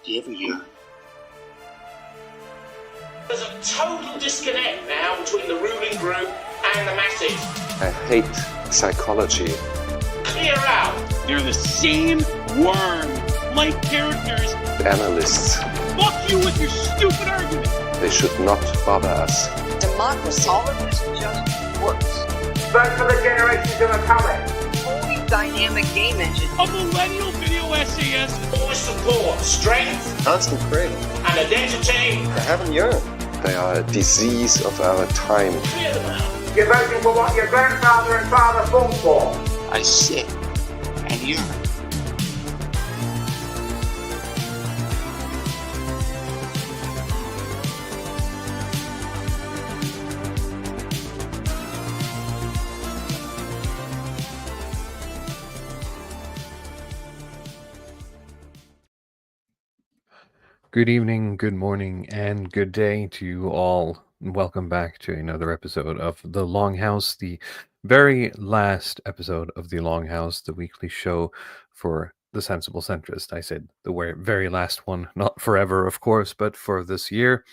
Do you ever yearn? There's a total disconnect now between the ruling group and the masses. I hate psychology. Clear out. They're the same worm-like characters. Analysts. Fuck you with your stupid argument. They should not bother us. Democracy. All of this just works. Vote for the generations that are coming. Fully dynamic game engine. A millennial video essayist. Always support strength, Constant craving. and identity. They haven't yearned. They are a disease of our time. Clear them out. You're voting for what your grandfather and father fought for. I sit and yearn. Good evening, good morning, and good day to you all. Welcome back to another episode of The Longhouse, the very last episode of The Longhouse, the weekly show for the sensible centrist. I said the very last one, not forever, of course, but for this year.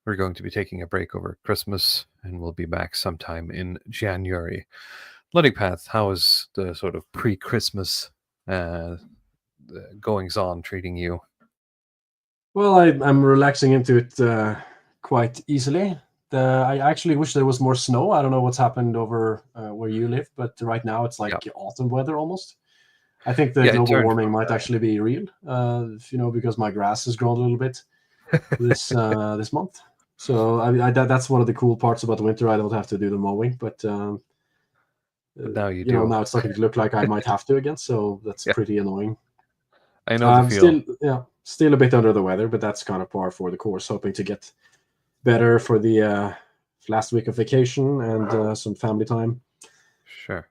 We're going to be taking a break over Christmas, and we'll be back sometime in January. Bloody Path, how is the sort of pre-Christmas goings-on treating you? Well, I'm relaxing into it quite easily. I actually wish there was more snow. I don't know what's happened over where you live, but right now it's like autumn weather almost. I think the global warming might actually be real, because my grass has grown a little bit this month. So that's one of the cool parts about the winter. I don't have to do the mowing, but now you do. Now it's starting to look like I might have to again. So that's pretty annoying. I know the feel. Still a bit under the weather, but that's kind of par for the course. Hoping to get better for the last week of vacation and some family time. Sure.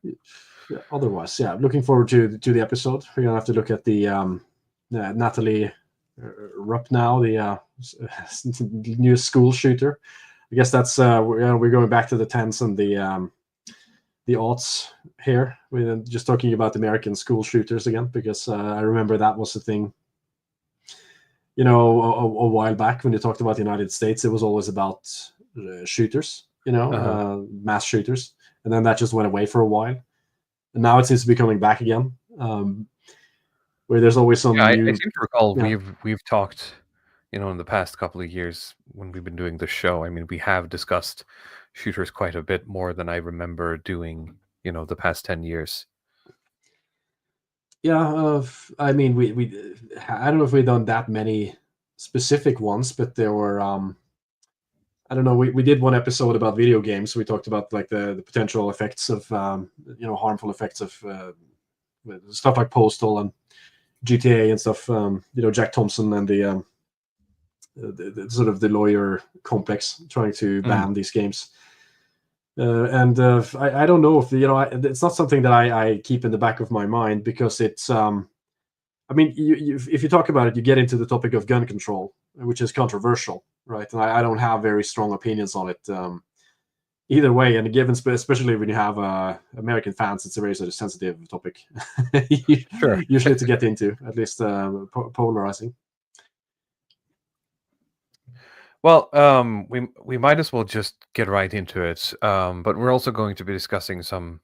Otherwise, looking forward to the episode. We're gonna have to look at the Natalie Rupp now, the new school shooter. I guess that's we're going back to the 10s and the aughts here. We're just talking about American school shooters again, because I remember that was the thing. A while back when you talked about the United States, it was always about shooters, mass shooters. And then that just went away for a while. And now it seems to be coming back again, where there's always some new... I seem to recall we've talked, in the past couple of years when we've been doing the show. I mean, we have discussed shooters quite a bit more than I remember doing, the past 10 years. Yeah, I mean, we I don't know if we've done that many specific ones, but there were, I don't know, we did one episode about video games. We talked about like the potential effects of, harmful effects of stuff like Postal and GTA and stuff. Jack Thompson and the sort of the lawyer complex trying to ban these games. I don't know if it's not something that I keep in the back of my mind, because it's I mean, if you talk about it, you get into the topic of gun control, which is controversial, right? And I don't have very strong opinions on it either way. And given, especially when you have American fans, it's a very sort of sensitive topic. Sure. Usually to get into, at least polarizing. Well, we might as well just get right into it. But we're also going to be discussing some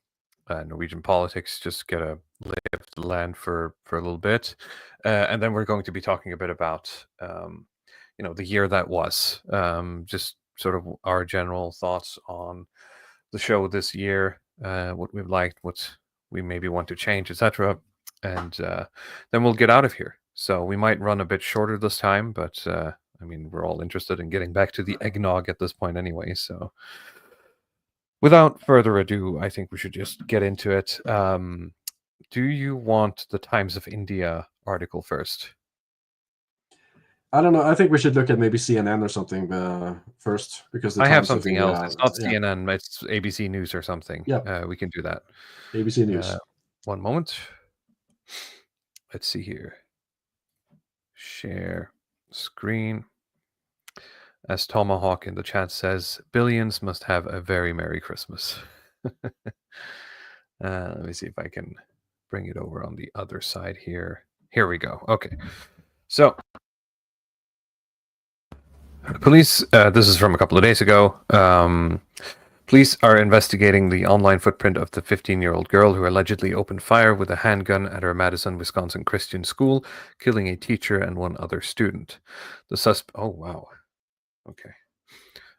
Norwegian politics, just get a lay of the land for a little bit, and then we're going to be talking a bit about the year that was, just sort of our general thoughts on the show this year, what we've liked, what we maybe want to change, etc. And then we'll get out of here. So we might run a bit shorter this time, but I mean, we're all interested in getting back to the eggnog at this point anyway. So without further ado, I think we should just get into it. Do you want the Times of India article first? I don't know. I think we should look at maybe CNN or something first, because I have something else. It's not CNN. It's ABC News or something. Yeah, we can do that. ABC News. One moment. Let's see here. Share screen. As Tomahawk in the chat says, billions must have a very Merry Christmas. Let me see if I can bring it over on the other side here. Here we go. Okay. So Police, this is from a couple of days ago. Police are investigating the online footprint of the 15-year-old girl who allegedly opened fire with a handgun at her Madison, Wisconsin Christian school, killing a teacher and one other student. Oh, wow. Okay.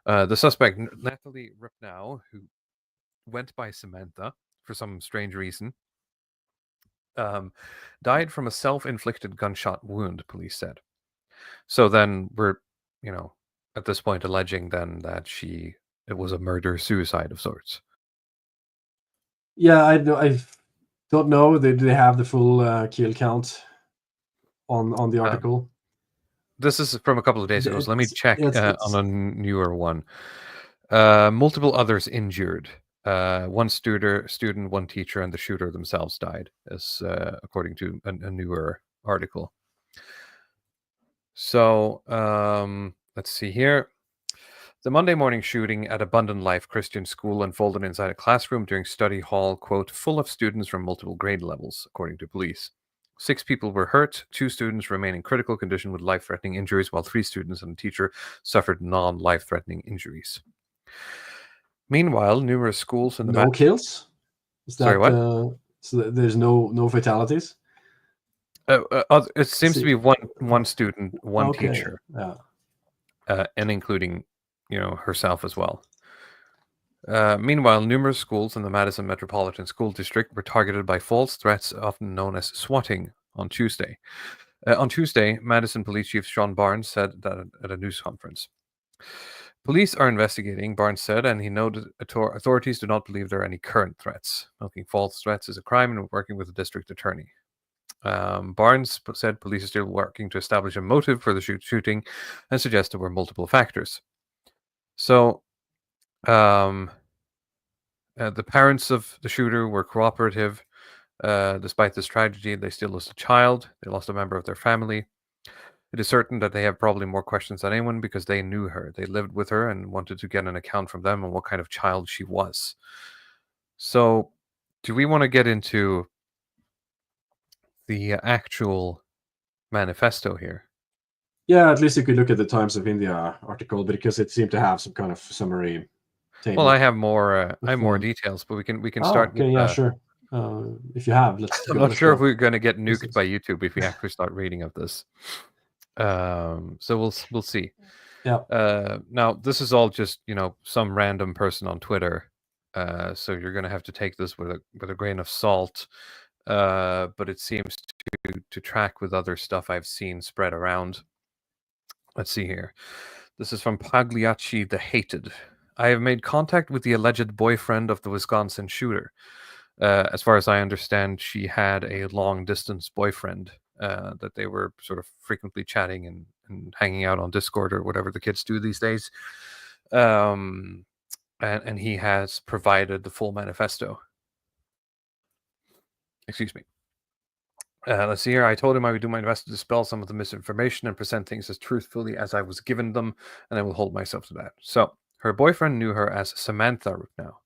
The suspect, Natalie Ripnow, who went by Samantha for some strange reason, died from a self-inflicted gunshot wound, police said. So then we're, at this point alleging then that it was a murder-suicide of sorts. Yeah, I don't know. Do they have the full kill count on the article? This is from a couple of days ago, so let me check on a newer one. Multiple others injured. One student, one teacher, and the shooter themselves died, as according to a newer article. So let's see here. The Monday morning shooting at Abundant Life Christian School unfolded inside a classroom during study hall, quote, full of students from multiple grade levels, according to police. 6 people were hurt, 2 students remain in critical condition with life-threatening injuries, while 3 students and a teacher suffered non-life-threatening injuries. Meanwhile, numerous schools in the no kills. Is that, sorry, what? So there's no fatalities. It seems to be one student, one teacher, and including, herself as well. Meanwhile, numerous schools in the Madison Metropolitan School District were targeted by false threats, often known as swatting, on Tuesday. On Tuesday, Madison Police Chief Sean Barnes said that at a news conference. Police are investigating, Barnes said, and he noted authorities do not believe there are any current threats. Making false threats is a crime and we're working with the district attorney. Barnes said police are still working to establish a motive for the shooting and suggest there were multiple factors. So, the parents of the shooter were cooperative. Despite this tragedy, they still lost a child. They lost a member of their family. It is certain that they have probably more questions than anyone because they knew her. They lived with her and wanted to get an account from them on what kind of child she was. So, do we want to get into the actual manifesto here? Yeah, at least you could look at the Times of India article because it seemed to have some kind of summary table. Well, I have more. I have more details, but we can start. Okay, yeah, sure. If you have, let's. I'm not sure if we're going to get nuked by YouTube if we actually start reading of this. So we'll see. Yeah. Now this is all just some random person on Twitter. So you're going to have to take this with a grain of salt. But it seems to track with other stuff I've seen spread around. Let's see here. This is from Pagliacci the Hated. I have made contact with the alleged boyfriend of the Wisconsin shooter. As far as I understand, she had a long-distance boyfriend that they were sort of frequently chatting and hanging out on Discord or whatever the kids do these days. And he has provided the full manifesto. Excuse me. Let's see here. I told him I would do my best to dispel some of the misinformation and present things as truthfully as I was given them, and I will hold myself to that. So, her boyfriend knew her as Samantha now.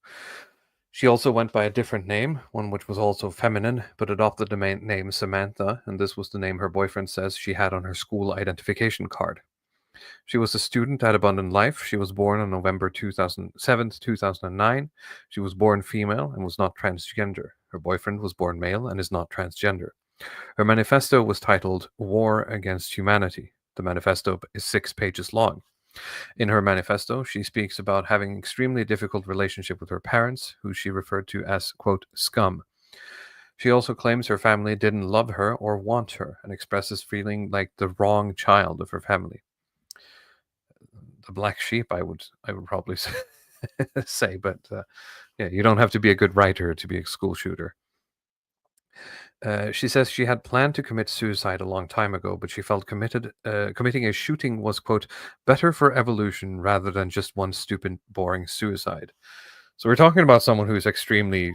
She also went by a different name, one which was also feminine, but adopted the name Samantha, and this was the name her boyfriend says she had on her school identification card. She was a student at Abundant Life. She was born on November 7th, 2009. She was born female and was not transgender. Her boyfriend was born male and is not transgender. Her manifesto was titled War Against Humanity. The manifesto is 6 pages long. In her manifesto, she speaks about having an extremely difficult relationship with her parents, who she referred to as, quote, scum. She also claims her family didn't love her or want her, and expresses feeling like the wrong child of her family. The black sheep, I would probably say, but yeah, you don't have to be a good writer to be a school shooter. She says she had planned to commit suicide a long time ago, but she felt committing a shooting was, quote, better for evolution rather than just one stupid, boring suicide. So we're talking about someone who's extremely,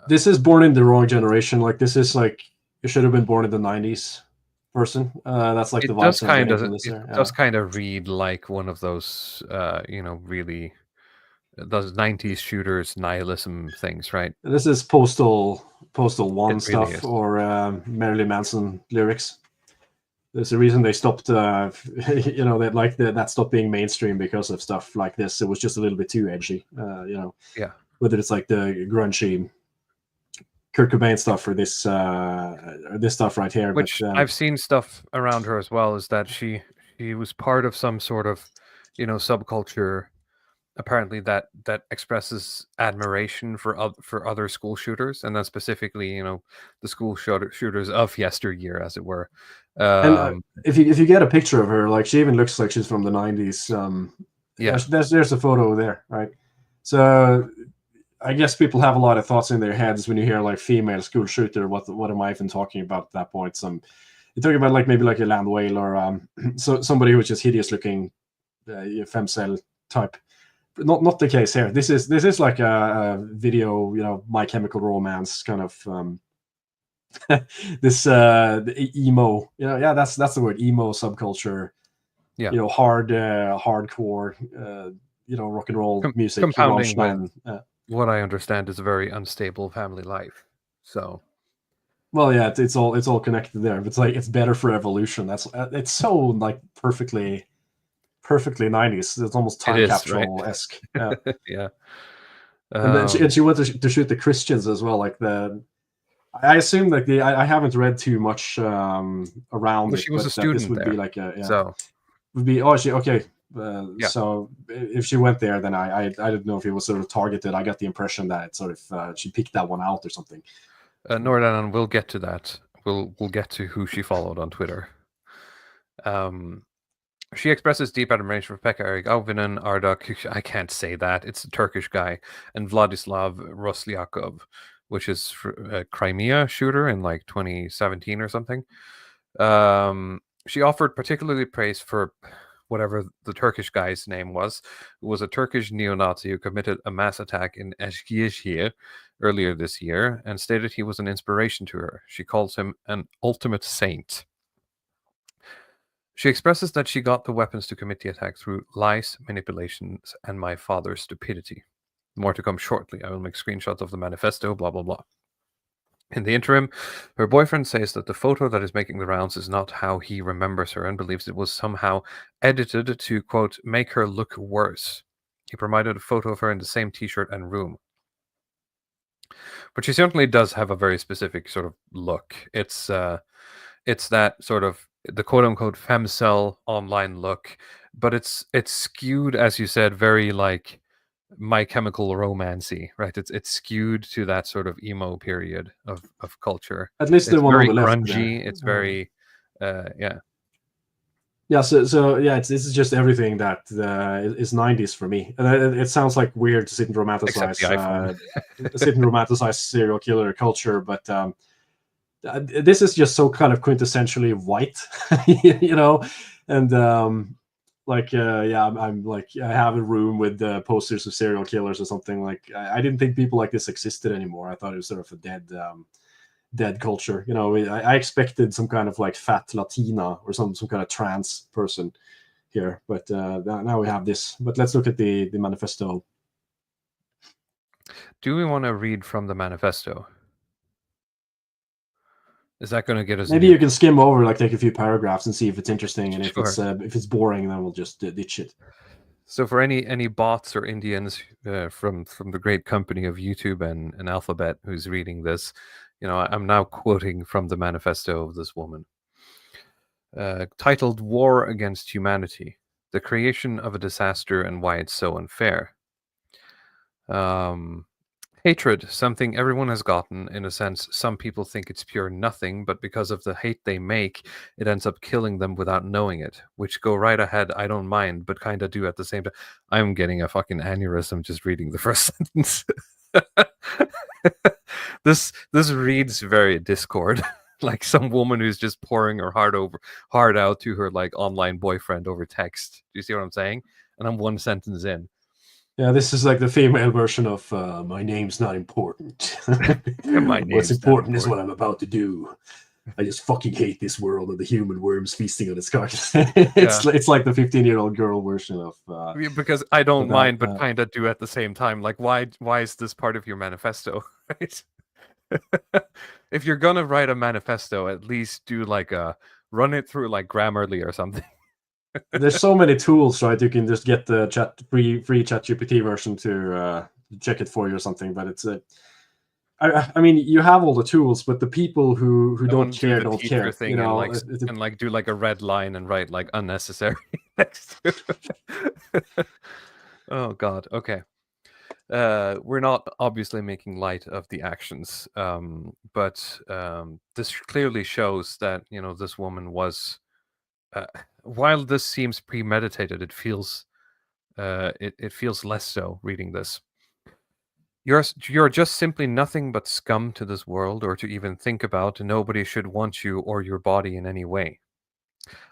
this is born in the wrong generation. Like, this is like, you should have been born in the 90s person. That's like the vibes I'm getting from this. It does kind of read like one of those, really those 90s shooters nihilism things, right? This is Postal One It stuff, really is. or Marilyn Manson lyrics. There's a reason they stopped. That stopped being mainstream because of stuff like this. It was just a little bit too edgy. Yeah. Whether it's like the grungy Kurt Cobain stuff or this stuff right here. Which I've seen stuff around her as well, is that she was part of some sort of, subculture, apparently that expresses admiration for other school shooters, and then specifically, the school shooters of yesteryear, as it were. And if you get a picture of her, like she even looks like she's from the 90s. Yeah. There's a photo there, right? So I guess people have a lot of thoughts in their heads when you hear like female school shooter. What am I even talking about at that point? You're talking about like maybe like a land whale or so somebody who's just hideous looking, femcel type. But not the case here. This is like a video, My Chemical Romance kind of the emo. That's the word, emo subculture. Yeah. Hardcore. Rock and roll music. Compounding with what I understand is a very unstable family life. So, well, yeah, it's all connected there. But it's better for evolution. It's so like perfectly 90s. It's almost time capsule-esque. Right? Yeah. And then she went to shoot the Christians as well. Like I assume like I haven't read too much around it. She was a student this would there, be like so would be she okay. So if she went there, then I didn't know if it was sort of targeted. I got the impression that it sort of she picked that one out or something. Nordan, we'll get to that. We'll get to who she followed on Twitter. She expresses deep admiration for Pekka Erik Auvinen, Ardak, I can't say that, it's a Turkish guy, and Vladislav Roslyakov, which is a Crimea shooter in like 2017 or something. She offered particularly praise for whatever the Turkish guy's name was, who was a Turkish neo-Nazi who committed a mass attack in Eskişehir earlier this year, and stated he was an inspiration to her. She calls him an ultimate saint. She expresses that she got the weapons to commit the attack through lies, manipulations, and my father's stupidity. More to come shortly. I will make screenshots of the manifesto, blah, blah, blah. In the interim, her boyfriend says that the photo that is making the rounds is not how he remembers her and believes it was somehow edited to, quote, make her look worse. He provided a photo of her in the same t-shirt and room. But she certainly does have a very specific sort of look. It's that sort of the quote-unquote femcel online look, but it's skewed, as you said, very like My Chemical Romance-y, right? It's skewed to that sort of emo period of culture. At least the one on the left. Grungy. It's very, yeah. Yeah, so yeah, this is just everything that is 90s for me. And it sounds like weird to sit and romanticize serial killer culture, but this is just so kind of quintessentially white, and I'm like, I have a room with posters of serial killers or something. Like I didn't think people like this existed anymore. I thought it was sort of a dead culture. I expected some kind of like fat Latina or some kind of trans person here, but now we have this. But let's look at the manifesto. Do we want to read from the manifesto? Is that going to get us? Maybe you can skim over, like take a few paragraphs and see if it's interesting, and Sure. if it's boring, then we'll just ditch it. So for any bots or Indians from the great company of YouTube and Alphabet who's reading this, I'm now quoting from the manifesto of this woman, titled "War Against Humanity: The Creation of a Disaster and Why It's So Unfair." Hatred, something everyone has gotten. In a sense, some people think it's pure nothing, but because of the hate they make, it ends up killing them without knowing it. Which, go right ahead, I don't mind, but kinda do at the same time. I'm getting a fucking aneurysm just reading the first sentence. This reads very Discord, like some woman who's just pouring her heart out to her like online boyfriend over text. Do you see what I'm saying? And I'm one sentence in. Yeah, this is like the female version of my name's not important. What's important is what I'm about to do. I just fucking hate this world and the human worms feasting on its carcass. It's like the 15-year-old girl version of because I don't mind, but kind of do at the same time. Like, why is this part of your manifesto? Right? If you're gonna write a manifesto, at least do like a run it through like Grammarly or something. There's so many tools, right? You can just get the free ChatGPT version to check it for you or something. But it's I mean, you have all the tools, but the people who I don't want to do care the don't teacher care. thing You know, and like do like a red line and write like unnecessary next to it. Oh God. Okay. We're not obviously making light of the actions, but this clearly shows that this woman was. While this seems premeditated, it feels it feels less so reading this. You're just simply nothing but scum to this world, or to even think about. Nobody should want you or your body in any way.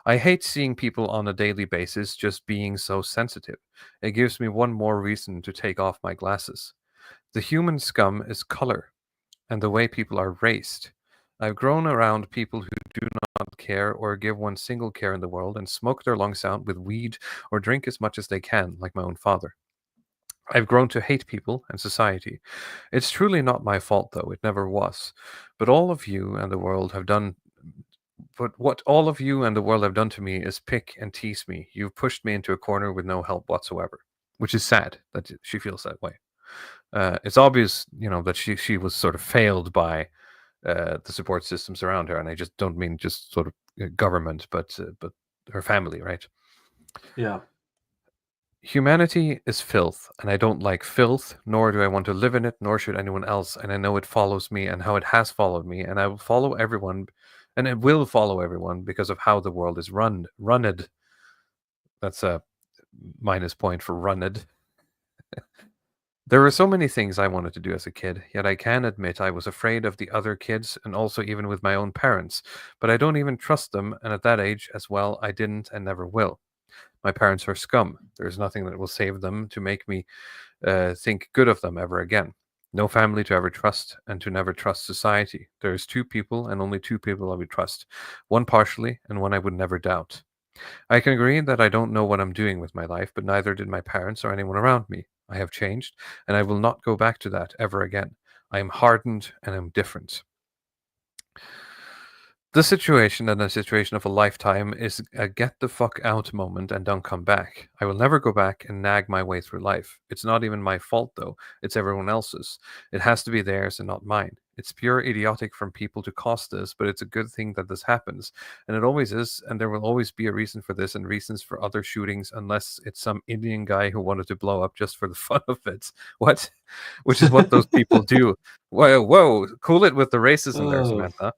I hate seeing people on a daily basis just being so sensitive. It gives me one more reason to take off my glasses. The human scum is color, and the way people are raised. I've grown around people who do not care or give one single care in the world and smoke their lungs out with weed or drink as much as they can, like my own father. I've grown to hate people and society. It's truly not my fault, though. It never was. But all of you and the world have done. But what all of you and the world have done to me is pick and tease me. You've pushed me into a corner with no help whatsoever, which is sad that she feels that way. It's obvious, that she was sort of failed by the support systems around her, and I just don't mean just sort of government, but her family, right? Yeah. Humanity is filth, and I don't like filth, nor do I want to live in it, nor should anyone else. And I know it follows me and how it has followed me, and I will follow everyone, and it will follow everyone because of how the world is runned. That's a minus point for runned. There were so many things I wanted to do as a kid, yet I can admit I was afraid of the other kids and also even with my own parents. But I don't even trust them, and at that age as well, I didn't and never will. My parents are scum. There's nothing that will save them to make me think good of them ever again. No family to ever trust, and to never trust society. There is two people, and only two people I would trust. One partially, and one I would never doubt. I can agree that I don't know what I'm doing with my life, but neither did my parents or anyone around me. I have changed, and I will not go back to that ever again. I am hardened, and I'm different. The situation and the situation of a lifetime is a get the fuck out moment and don't come back. I will never go back and nag my way through life. It's not even my fault though, it's everyone else's. It has to be theirs and not mine. It's pure idiotic from people to cause this, but it's a good thing that this happens. And it always is, and there will always be a reason for this and reasons for other shootings, unless it's some Indian guy who wanted to blow up just for the fun of it. What? Which is what those people do. Whoa, cool it with the racism there, Samantha.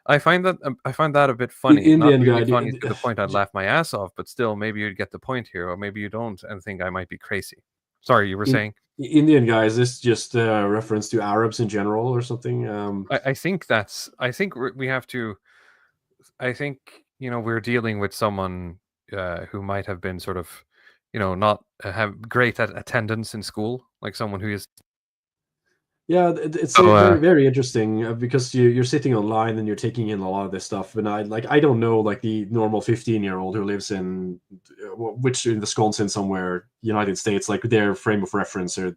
I find that a bit funny. Indian Not really guy, funny to the point I'd laugh my ass off, but still, maybe you'd get the point here, or maybe you don't and think I might be crazy. Sorry, you were saying? Indian guy, is this just a reference to Arabs in general or something? I think we have to. I think we're dealing with someone who might have been sort of, not have great at attendance in school, like someone who is. Yeah, it's very, very interesting because you're sitting online and you're taking in a lot of this stuff. And I don't know like the normal 15-year-old who lives in Wisconsin somewhere, United States, like their frame of reference, or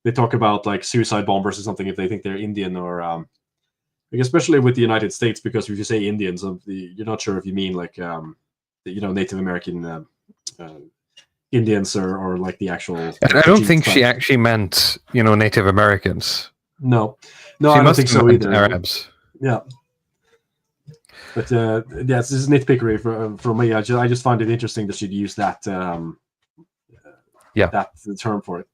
they talk about like suicide bombers or something if they think they're Indian or like especially with the United States, because if you say Indians, you're not sure if you mean like Native American Indians or like the actual. I don't think she actually meant Native Americans. No, she I don't think so either. Arabs. Yeah, but this is nitpickery from me. I just find it interesting that she'd use that that term for it.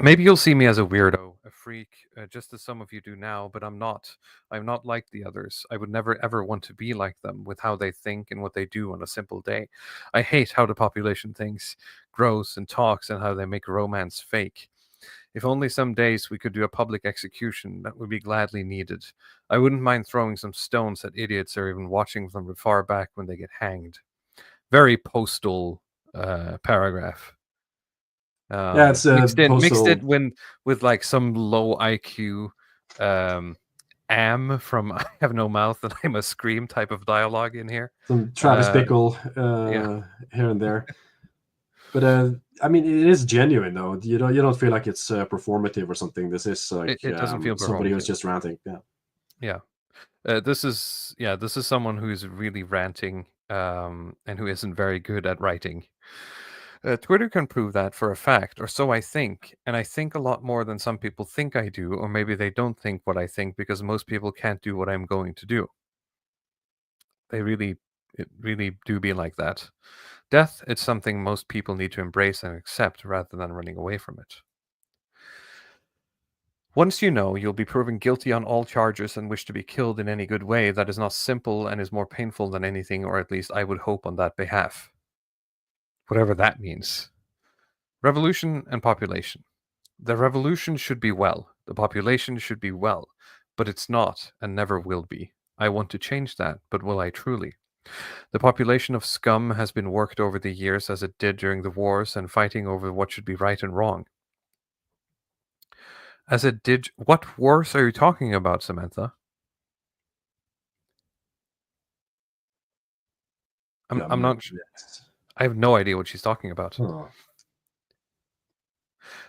Maybe you'll see me as a weirdo, a freak, just as some of you do now, but I'm not. I'm not like the others. I would never ever want to be like them with how they think and what they do on a simple day. I hate how the population thinks, grows, and talks, and how they make romance fake. If only some days we could do a public execution, that would be gladly needed. I wouldn't mind throwing some stones at idiots or even watching them from far back when they get hanged. Very postal paragraph. Yeah, it's mixed it with like some low IQ am from I have no mouth and I must scream type of dialogue in here. Some Travis Bickle here and there. But I mean, it is genuine though. You don't feel like it's performative or something. This is like it doesn't feel somebody who's just ranting. Yeah. This is someone who is really ranting, and who isn't very good at writing. Twitter can prove that for a fact, or so I think, and I think a lot more than some people think I do, or maybe they don't think what I think because most people can't do what I'm going to do. It really do be like that. Death is something most people need to embrace and accept rather than running away from it. Once you know you'll be proven guilty on all charges and wish to be killed in any good way, that is not simple and is more painful than anything, or at least I would hope on that behalf. Whatever that means. Revolution and population. The revolution should be well. The population should be well. But it's not and never will be. I want to change that, but will I truly? The population of scum has been worked over the years as it did during the wars and fighting over what should be right and wrong. As it did. What wars are you talking about, Samantha? I'm not. I have no idea what she's talking about. Oh.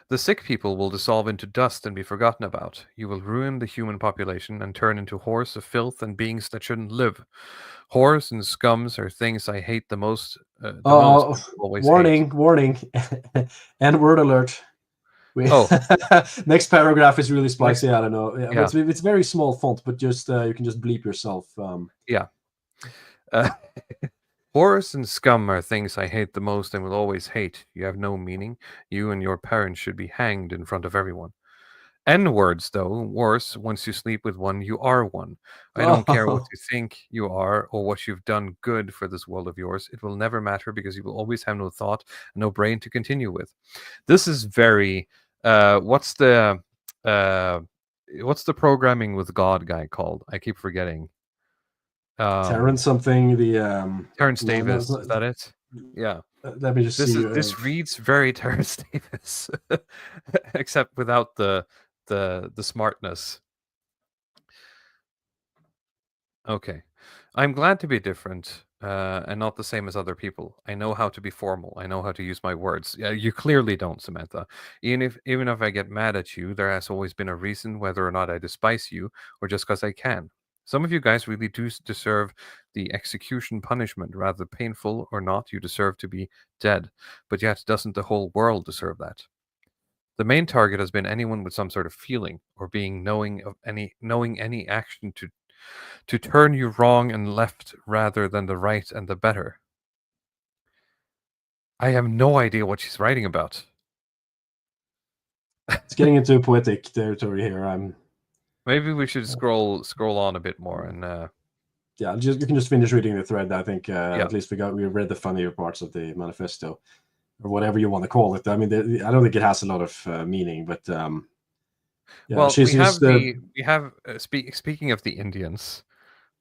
The sick people will dissolve into dust and be forgotten about. You will ruin the human population and turn into hordes of filth and beings that shouldn't live. Whores and scums are things I hate the most. Warning, warning. N-word alert. Next paragraph is really spicy. I don't know. Yeah. It's very small font, but just you can just bleep yourself. Whores and scum are things I hate the most and will always hate. You have no meaning. You and your parents should be hanged in front of everyone. N-words, though, worse, once you sleep with one, you are one. I don't care what you think you are or what you've done good for this world of yours. It will never matter because you will always have no thought and no brain to continue with. This is very... what's the programming with God guy called? I keep forgetting. Terrence something. Terrence Davis. Is that it? Yeah. Let me just see. This reads very Terrence Davis, except without the smartness. Okay. I'm glad to be different and not the same as other people. I know how to be formal. I know how to use my words. You clearly don't, Samantha. Even if I get mad at you, there has always been a reason, whether or not I despise you or just because I can. Some of you guys really do deserve the execution punishment, rather painful or not. You deserve to be dead, but yet doesn't the whole world deserve that? The main target has been anyone with some sort of feeling or being knowing any action to turn you wrong and left rather than the right and the better. I have no idea what she's writing about. It's getting into poetic territory here. Maybe we should scroll on a bit more and. Yeah, you can just finish reading the thread. I think at least we read the funnier parts of the manifesto, or whatever you want to call it. I mean, I don't think it has a lot of meaning, but well, we have speaking of the Indians,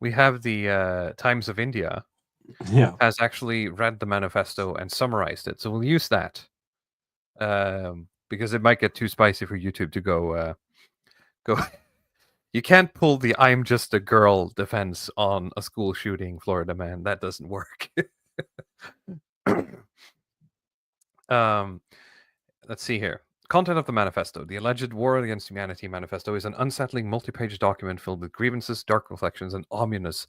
we have the Times of India. Yeah, has actually read the manifesto and summarized it, so we'll use that because it might get too spicy for YouTube to go. You can't pull the "I'm just a girl" defense on a school shooting, Florida man. That doesn't work. Let's see here. Content of the manifesto. The alleged War Against Humanity manifesto is an unsettling multi-page document filled with grievances, dark reflections, and ominous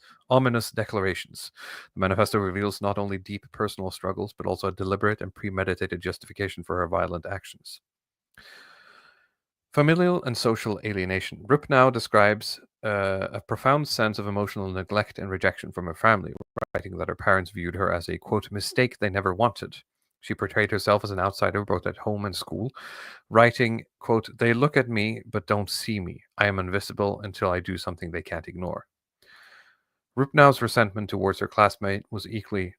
declarations. The manifesto reveals not only deep personal struggles, but also a deliberate and premeditated justification for her violent actions. Familial and social alienation. Rupnow describes a profound sense of emotional neglect and rejection from her family, writing that her parents viewed her as a, quote, mistake they never wanted. She portrayed herself as an outsider both at home and school, writing, quote, they look at me but don't see me. I am invisible until I do something they can't ignore. Rupnow's resentment towards her classmates was equally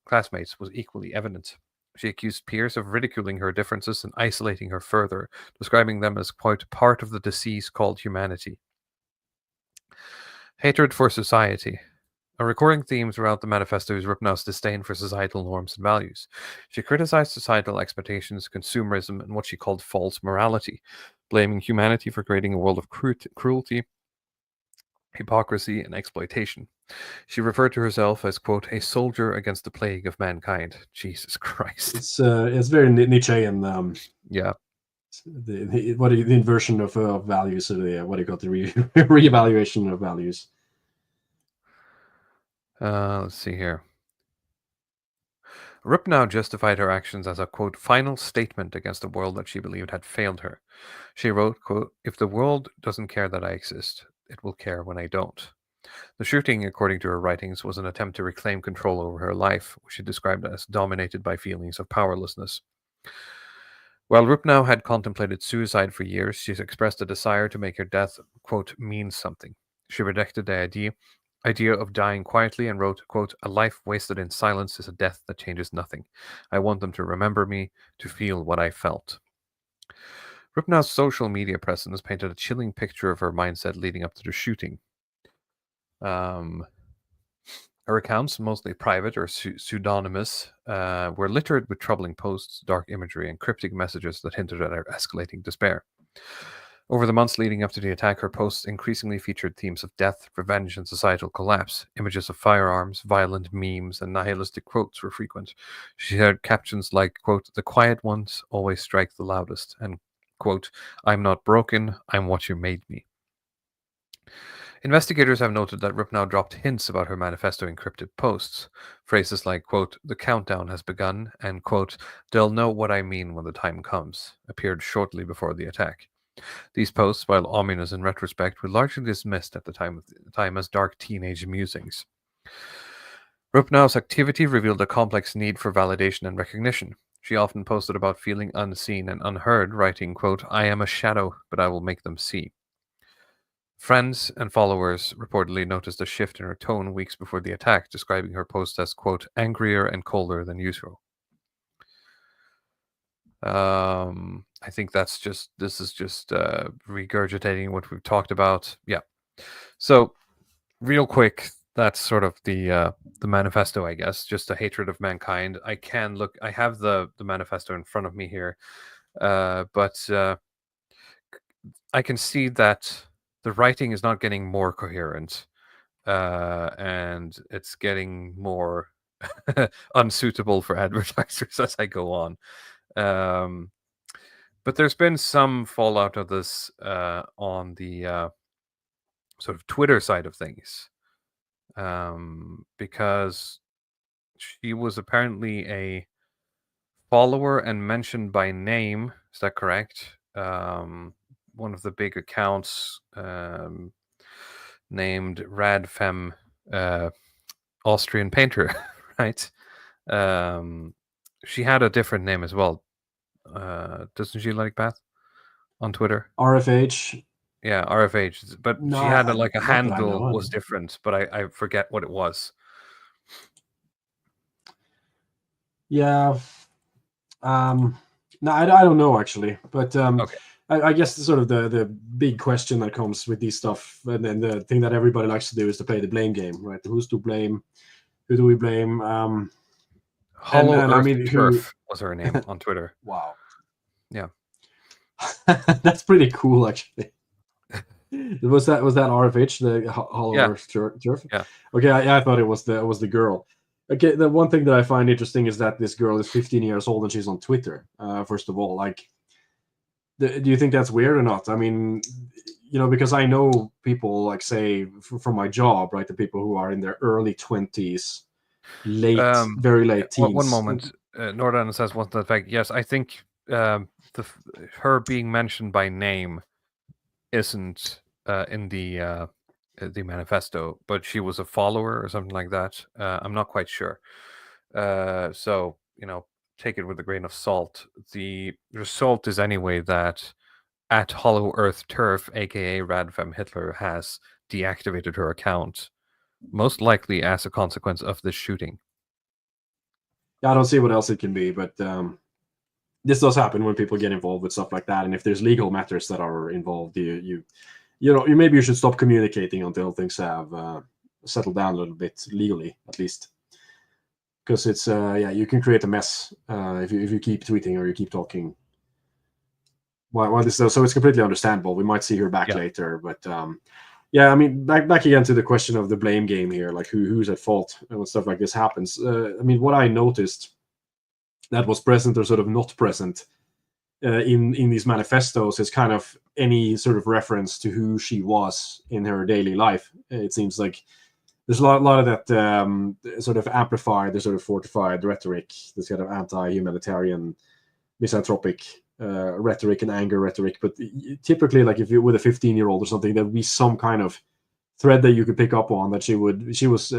evident. She accused peers of ridiculing her differences and isolating her further, describing them as, quote, part of the disease called humanity. Hatred for society. A recurring theme throughout the manifesto is Rupnow's disdain for societal norms and values. She criticized societal expectations, consumerism, and what she called false morality, blaming humanity for creating a world of cruelty, hypocrisy, and exploitation. She referred to herself as, quote, a soldier against the plague of mankind. Jesus Christ. It's very Nietzschean. Yeah. The inversion of values, or what do you call it, the reevaluation of values. Let's see here. Rupnow justified her actions as a, quote, final statement against a world that she believed had failed her. She wrote, quote, if the world doesn't care that I exist, it will care when I don't. The shooting, according to her writings, was an attempt to reclaim control over her life, which she described as dominated by feelings of powerlessness. While Rupnow had contemplated suicide for years, she expressed a desire to make her death, quote, mean something. She rejected the idea of dying quietly and wrote, quote, a life wasted in silence is a death that changes nothing. I want them to remember me, to feel what I felt. Rupnow's social media presence painted a chilling picture of her mindset leading up to the shooting. Her accounts, mostly private or pseudonymous, were littered with troubling posts, dark imagery, and cryptic messages that hinted at her escalating despair. Over the months leading up to the attack, her posts increasingly featured themes of death, revenge, and societal collapse. Images of firearms, violent memes, and nihilistic quotes were frequent. She had captions like, quote, the quiet ones always strike the loudest, and, quote, I'm not broken, I'm what you made me. Investigators have noted that Rupnow dropped hints about her manifesto encrypted posts. Phrases like, quote, the countdown has begun, and, quote, they'll know what I mean when the time comes, appeared shortly before the attack. These posts, while ominous in retrospect, were largely dismissed at the time as dark teenage musings. Rupnow's activity revealed a complex need for validation and recognition. She often posted about feeling unseen and unheard, writing, quote, I am a shadow, but I will make them see. Friends and followers reportedly noticed a shift in her tone weeks before the attack, describing her post as, quote, angrier and colder than usual. I think this is just regurgitating what we've talked about. Yeah. So, real quick, that's sort of the manifesto, I guess. Just a hatred of mankind. I have the manifesto in front of me here, but I can see that the writing is not getting more coherent, and it's getting more unsuitable for advertisers as I go on. But there's been some fallout of this on the sort of Twitter side of things, because she was apparently a follower and mentioned by name. Is that correct? One of the big accounts named Radfem Austrian painter, right? She had a different name as well. Doesn't she, like, Beth, on Twitter? RFH. Yeah, RFH. But No, she had not a that I handle know. was different, but I forget what it was. Yeah. No, I don't know actually, but Okay. I guess sort of the big question that comes with these stuff, and then the thing that everybody likes to do is to play the blame game, right? Who's to blame? Who do we blame? Hollow and I Earth mean, Turf was her name on Twitter. Wow. Yeah. That's pretty cool, actually. Was that RFH, the Hollow Earth Turf? Yeah. Okay, I thought it was the girl. Okay, the one thing that I find interesting is that this girl is 15 years old and she's on Twitter. First of all, like, do you think that's weird or not? I mean, because I know people, like, say from my job, right? The people who are in their early 20s, very late teens. One moment. Nordan says one to the fact. Yes, I think her being mentioned by name isn't in the manifesto, but she was a follower or something like that. I'm not quite sure. So take it with a grain of salt. The result is anyway that at Hollow Earth Turf, aka Radfem Hitler, has deactivated her account, most likely as a consequence of this shooting. I don't see what else it can be, but this does happen when people get involved with stuff like that. And if there's legal matters that are involved, you maybe you should stop communicating until things have settled down a little bit legally, at least. Because it's you can create a mess if you keep tweeting or you keep talking. While this, so it's completely understandable. We might see her back later, but I mean, back again to the question of the blame game here, like who's at fault and when stuff like this happens. I mean, what I noticed that was present or sort of not present in these manifestos is kind of any sort of reference to who she was in her daily life. It seems like there's a lot of that sort of amplified, the sort of fortified rhetoric, this kind of anti-humanitarian, misanthropic rhetoric and anger rhetoric. But typically, like if you're with a 15-year-old or something, there would be some kind of thread that you could pick up on that she was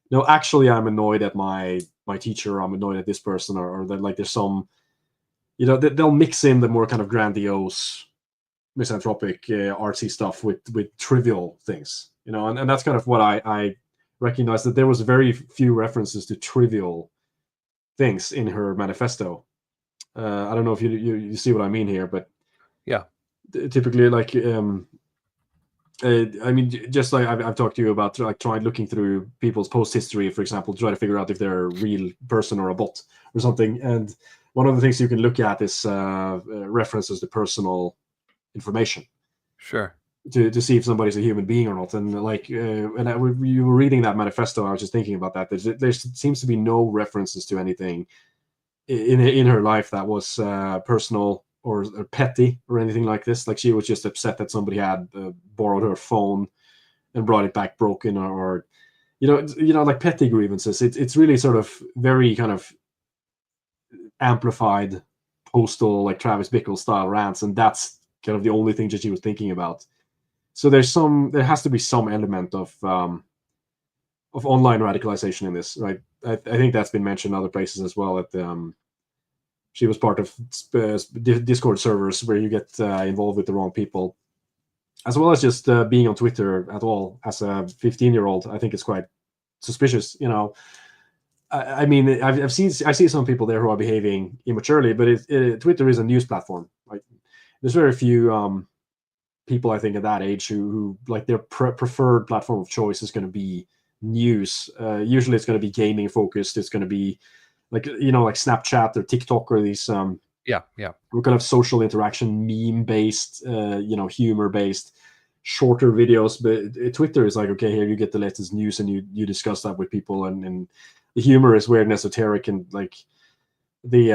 no, actually I'm annoyed at my teacher, I'm annoyed at this person, or that like there's some, they'll mix in the more kind of grandiose misanthropic artsy stuff with trivial things, and that's kind of what I recognized, that there was very few references to trivial things in her manifesto. I don't know if you see what I mean here, but yeah, typically like I mean, just like I've talked to you about, like trying looking through people's post history, for example, to try to figure out if they're a real person or a bot or something. And one of the things you can look at is references to personal information. Sure. To see if somebody's a human being or not. And like, when you were reading that manifesto, I was just thinking about that. There seems to be no references to anything in her life that was personal or petty or anything like this. Like she was just upset that somebody had borrowed her phone and brought it back broken, or like petty grievances. It's really sort of very kind of amplified postal, like Travis Bickle style rants, and that's kind of the only thing that she was thinking about. So there has to be some element of online radicalization in this, right? I think that's been mentioned in other places as well. That she was part of Discord servers where you get involved with the wrong people, as well as just being on Twitter at all as a 15-year-old. I think it's quite suspicious. I mean, I see some people there who are behaving immaturely, but Twitter is a news platform. Like, there's very few people, I think, at that age who like their preferred platform of choice is going to be news. Usually, it's going to be gaming focused. It's going to be like Snapchat or TikTok, or these kind of social interaction, meme based, humor based, shorter videos. But Twitter is like, okay, here you get the latest news and you discuss that with people, and the humor is weird and esoteric, and like the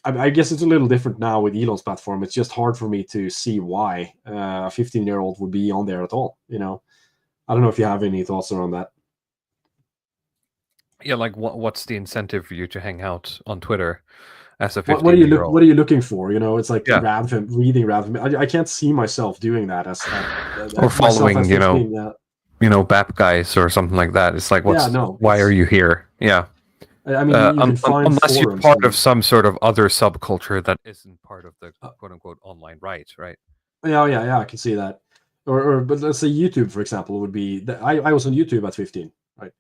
I guess it's a little different now with Elon's platform. It's just hard for me to see why a 15-year-old would be on there at all. I don't know if you have any thoughts around that. Yeah, like what's the incentive for you to hang out on Twitter as a 15-year-old? What are you looking for? It's like reading Radfem. I can't see myself doing that as or following, BAP guys or something like that. It's like, why are you here? Yeah. I mean, you can find unless you're part of some sort of other subculture that isn't part of the quote unquote online right? Yeah, I can see that. But let's say YouTube, for example, would be. I was on YouTube at 15, right?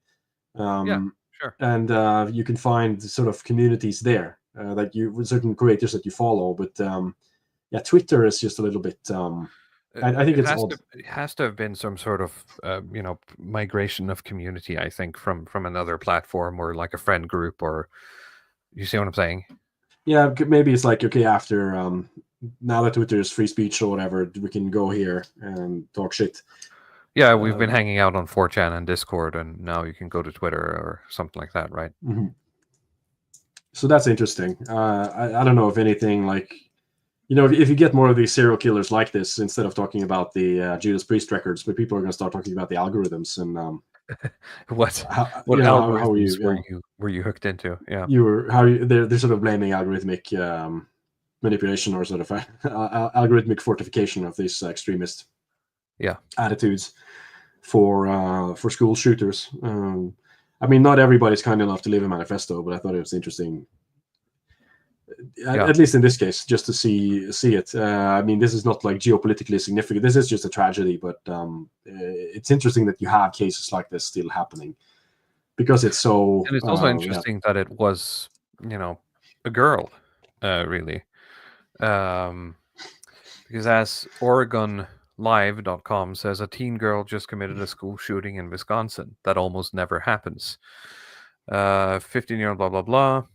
Yeah, sure. And you can find sort of communities there, that with certain creators that you follow. But Twitter is just a little bit. I think it's odd. It has to have been some sort of migration of community, I think, from another platform or like a friend group, or you see what I'm saying? Yeah, maybe it's like, okay, after now that Twitter is free speech or whatever, we can go here and talk shit. Yeah, we've been hanging out on 4chan and Discord, and now you can go to Twitter or something like that, right? Mm-hmm. So that's interesting. I don't know if anything like, if you get more of these serial killers like this, instead of talking about the Judas Priest records, but people are going to start talking about the algorithms and what algorithms how were you hooked into? Yeah, they're sort of blaming algorithmic manipulation or sort of algorithmic fortification of these extremist attitudes for school shooters. I mean, not everybody's kind enough to leave a manifesto, but I thought it was interesting. At least in this case, just to see it. I mean, this is not like geopolitically significant. This is just a tragedy, but it's interesting that you have cases like this still happening, because it's so. And it's also interesting that it was, a girl, really, because as OregonLive.com says, a teen girl just committed a school shooting in Wisconsin. That almost never happens. 15-year-old, blah blah blah.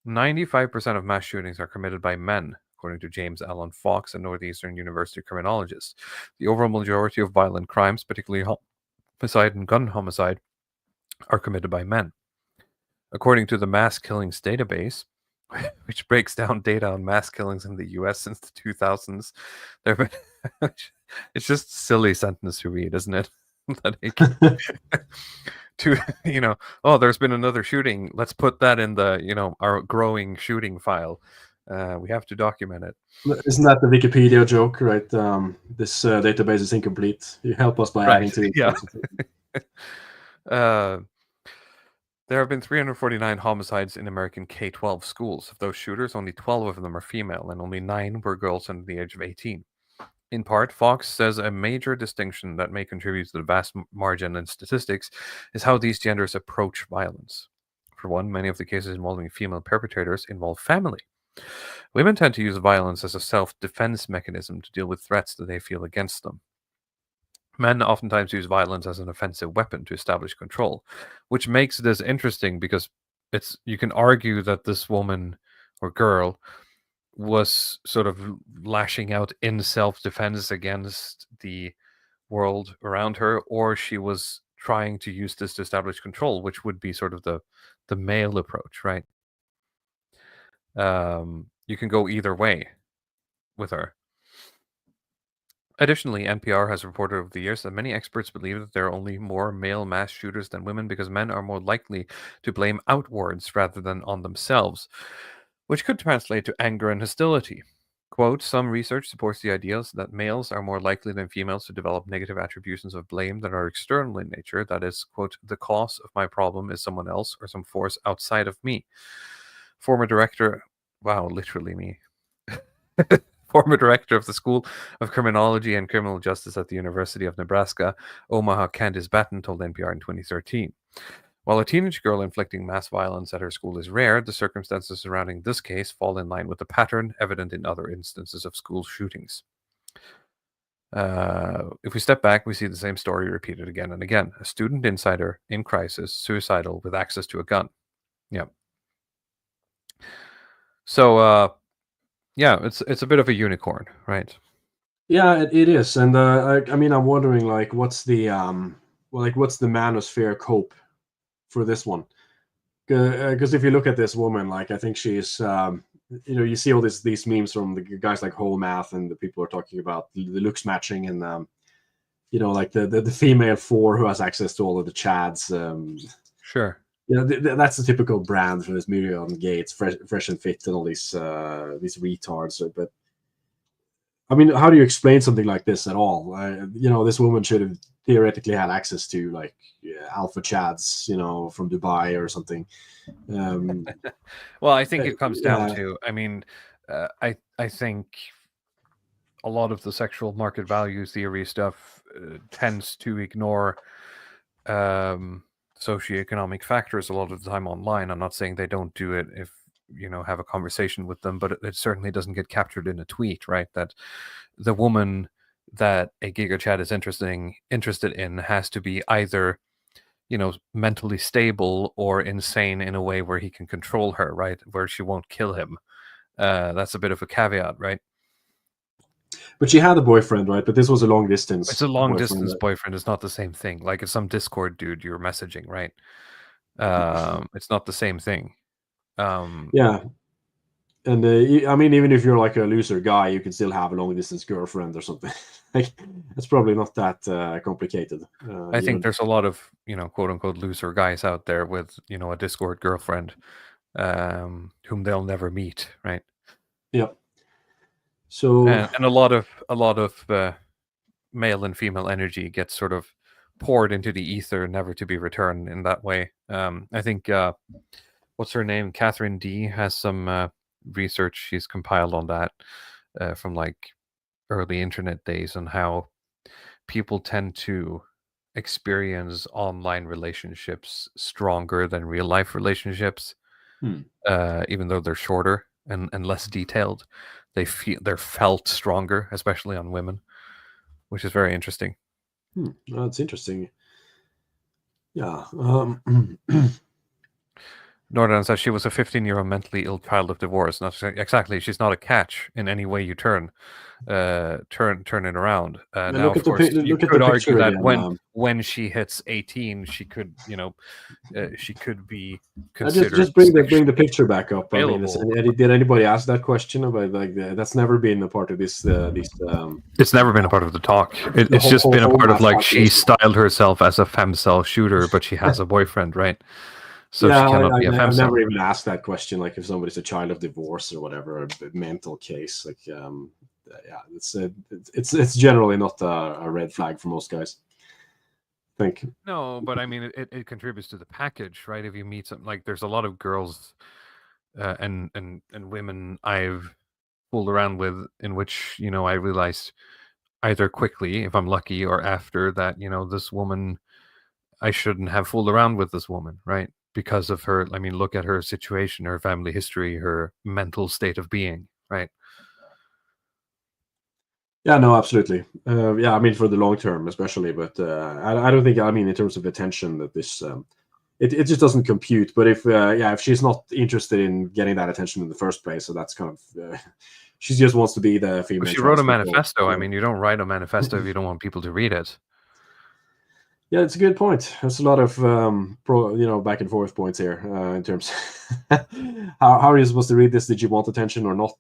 95% of mass shootings are committed by men, according to James Allen Fox, a Northeastern University criminologist. The overall majority of violent crimes, particularly homicide and gun homicide, are committed by men. According to the Mass Killings Database, which breaks down data on mass killings in the U.S. since the 2000s, it's just a silly sentence to read, isn't it? Like, to oh, there's been another shooting. Let's put that in the our growing shooting file. We have to document it. Isn't that the Wikipedia joke, right? This database is incomplete. You help us by Right. adding to it. Yeah. There have been 349 homicides in American K-12 schools. Of those shooters, only 12 of them are female, and only 9 were girls under the age of 18. In part, Fox says a major distinction that may contribute to the vast margin in statistics is how these genders approach violence. For one, many of the cases involving female perpetrators involve family. Women tend to use violence as a self-defense mechanism to deal with threats that they feel against them. Men oftentimes use violence as an offensive weapon to establish control, which makes this interesting because you can argue that this woman or girl was sort of lashing out in self-defense against the world around her, or she was trying to use this to establish control, which would be sort of the male approach, right? You can go either way with her. Additionally, NPR has reported over the years that many experts believe that there are only more male mass shooters than women because men are more likely to blame outwards rather than on themselves, which could translate to anger and hostility. Quote, some research supports the ideas that males are more likely than females to develop negative attributions of blame that are external in nature. That is, quote, the cause of my problem is someone else or some force outside of me. Former director, wow, literally me. Former director of the School of Criminology and Criminal Justice at the University of Nebraska, Omaha Candice Batten, told NPR in 2013. While a teenage girl inflicting mass violence at her school is rare, the circumstances surrounding this case fall in line with the pattern evident in other instances of school shootings. If we step back, we see the same story repeated again and again. A student insider in crisis, suicidal with access to a gun. Yeah. So, yeah, it's a bit of a unicorn, right? Yeah, it is, and I mean, I'm wondering, like, what's the what's the manosphere cope for this one? Because if you look at this woman, like, I think she's, you see all these memes from the guys like Whole Math, and the people are talking about the looks matching, and like the female 4 who has access to all of the chads. Sure. That's the typical brand for this Miriam Gates, fresh and fit, and all these retards. But I mean, how do you explain something like this at all? This woman should have theoretically had access to like alpha chads, from Dubai or something. Well, I think it comes down to, I mean, I think a lot of the sexual market value theory stuff tends to ignore socioeconomic factors a lot of the time online. I'm not saying they don't do it if have a conversation with them, but it certainly doesn't get captured in a tweet, right? That the woman that a Giga Chat is interested in has to be either mentally stable or insane in a way where he can control her, right? Where she won't kill him. That's a bit of a caveat, right? But she had a boyfriend, right? But this was a long distance. It's a long distance boyfriend. It's not the same thing. Like it's some Discord dude you're messaging, right? It's not the same thing. Yeah. And I mean, even if you're like a loser guy, you can still have a long distance girlfriend or something. Like, it's probably not that complicated. I think there's a lot of quote unquote loser guys out there with a Discord girlfriend, whom they'll never meet, right? Yep. So and a lot of male and female energy gets sort of poured into the ether, never to be returned in that way. I think what's her name? Catherine D has some research she's compiled on that from like early internet days, on how people tend to experience online relationships stronger than real life relationships, even though they're shorter and less detailed. They're felt stronger, especially on women, which is very interesting. That's interesting. Yeah. Nordan says she was a 15-year-old mentally ill child of divorce. Not exactly. She's not a catch in any way you turn it around. Yeah, Now, of course, you look at could the argue picture that again. when she hits 18, she could, she could be Just considered bring the sexually picture back up. I mean, available. did anybody ask that question about like that's never been a part of this It's never been a part of the talk. It's whole just been a part of math like she calculation. styled herself as a femcel shooter, but she has a boyfriend, right? So Yeah, she cannot be a I've femcel. never even asked that question. Like, if somebody's a child of divorce or whatever, a mental case, like, yeah, it's generally not a red flag for most guys. I think. No, but I mean, it contributes to the package, right? If you meet some, like, there's a lot of girls and women I've fooled around with in which I realized either quickly, if I'm lucky, or after that, this woman, I shouldn't have fooled around with this woman, right? Because of her. I mean, look at her situation, her family history, her mental state of being, right? Yeah, no, absolutely. Yeah, I mean, for the long term, especially, but I don't think. I mean, in terms of attention, that this it just doesn't compute. But if she's not interested in getting that attention in the first place, so that's kind of she just wants to be the female. Well, she wrote a transfer manifesto. role. I mean, you don't write a manifesto if you don't want people to read it. Yeah, it's a good point. There's a lot of back and forth points here in terms. How are you supposed to read this? Did you want attention or not?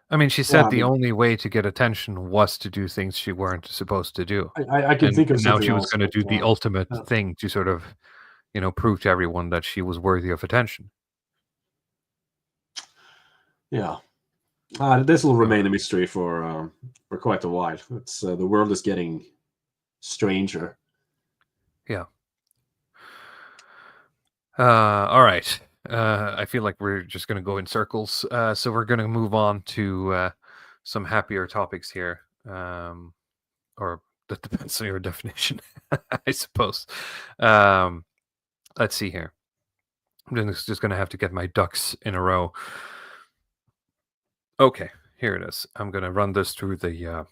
I mean, she said I the mean- only way to get attention was to do things she weren't supposed to do. I can think of And now something she was else, going to do but, the ultimate yeah. thing to sort of, prove to everyone that she was worthy of attention. Yeah, this will remain a mystery for quite a while. It's the world is getting stranger. Yeah. All right. I feel like we're just going to go in circles. So we're going to move on to some happier topics here. Or that depends on your definition, I suppose. Let's see here. I'm just going to have to get my ducks in a row. Okay, here it is. I'm going to run this through the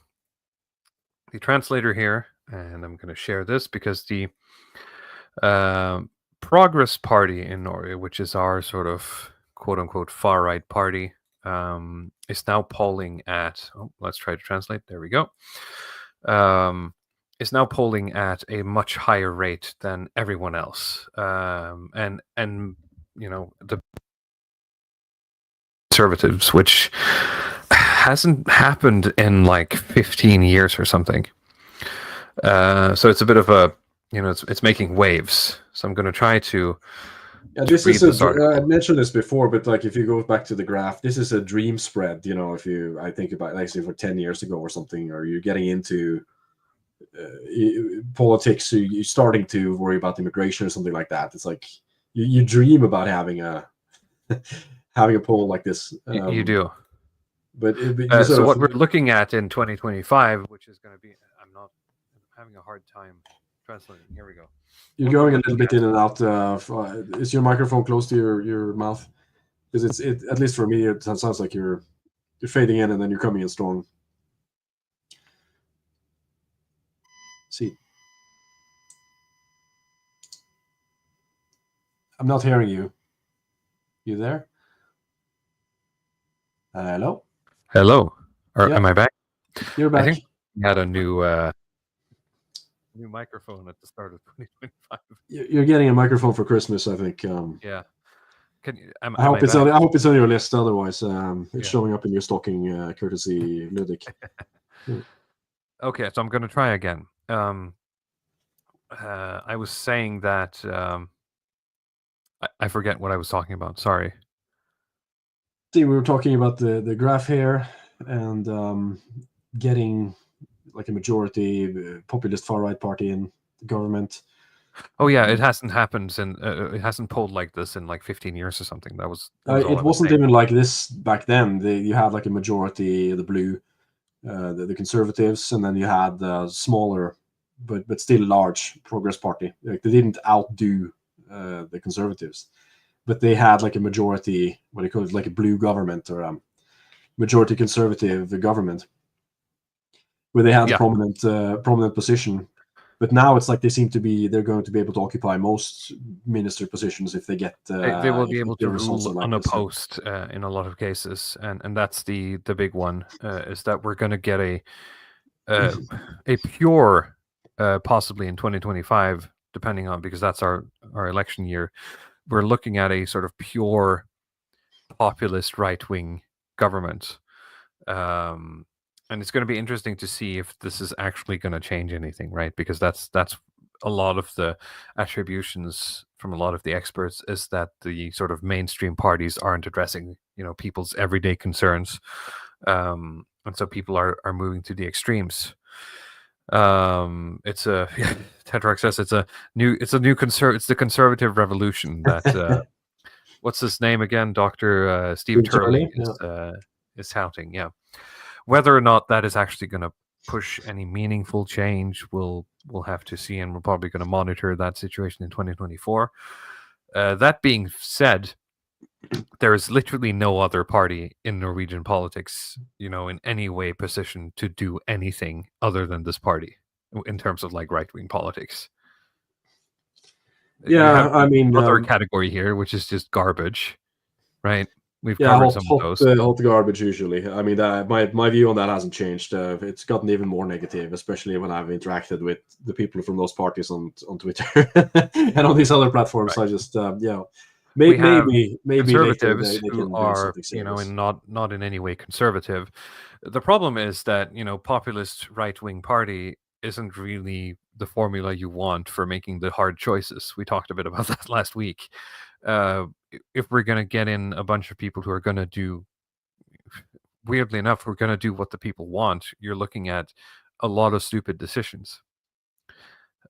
translator here, and I'm going to share this because the Progress Party in Norway, which is our sort of quote-unquote far-right party, is now polling at... Oh, let's try to translate. There we go. Is now polling at a much higher rate than everyone else. And the Conservatives, which hasn't happened in like 15 years or something. So it's a bit of a, it's making waves. So I'm going to try to. Yeah, this is I mentioned this before, but like if you go back to the graph, this is a dream spread. I think about, like, say, for 10 years ago or something, or you're getting into politics, so you're starting to worry about immigration or something like that. It's like you dream about having a having a poll like this. You do. But so what we're looking at in 2025, which is going to be, I'm having a hard time translating. Here we go. You're going a little bit in and out. Is your microphone close to your mouth? Because it at least for me, it sounds like you're fading in and then you're coming in strong. See, I'm not hearing you. You there? Hello. Hello. Yeah. Am I back? You're back. I think we had a new microphone at the start of 2025. You're getting a microphone for Christmas, I think. Yeah. I hope it's on your list. Otherwise, it's showing up in your stocking, courtesy Ludic. Okay, so I'm going to try again. I was saying that I forget what I was talking about. Sorry. See, we were talking about the graph here and getting like a majority populist far right party in the government. Oh yeah, it hasn't happened it hasn't polled like this in like 15 years or something. That was it wasn't even like this back then. You had like a majority of the blue, the conservatives, and then you had the smaller but still large Progress Party. Like, they didn't outdo the conservatives, but they had like a majority, what they call it, like a blue government or a majority conservative government, where they had a prominent position. But now it's like they're going to be able to occupy most minister positions if they get. They will be able to results rule like this. unopposed in a lot of cases, and that's the big one is that we're going to get a pure, possibly in 2025, depending on, because that's our election year. We're looking at a sort of pure populist right-wing government. And it's going to be interesting to see if this is actually going to change anything, right? Because that's a lot of the attributions from a lot of the experts is that the sort of mainstream parties aren't addressing, people's everyday concerns, and so people are moving to the extremes. It's a Tetrarch says it's the conservative revolution that what's his name again? Dr. Steve Turley is touting. Yeah. Whether or not that is actually going to push any meaningful change, we'll have to see, and we're probably going to monitor that situation in 2024. That being said, there is literally no other party in Norwegian politics, in any way positioned to do anything other than this party in terms of like right-wing politics. Yeah, I mean, other category here, which is just garbage, right? We've covered hot, some hot, of those. hot garbage usually. I mean, my view on that hasn't changed. It's gotten even more negative, especially when I've interacted with the people from those parties on Twitter and on these other platforms. Right. I just, maybe conservatives they who can are, and not in any way conservative. The problem is that populist right-wing party isn't really the formula you want for making the hard choices. We talked a bit about that last week. If we're going to get in a bunch of people who are going to do, weirdly enough, we're going to do what the people want, you're looking at a lot of stupid decisions,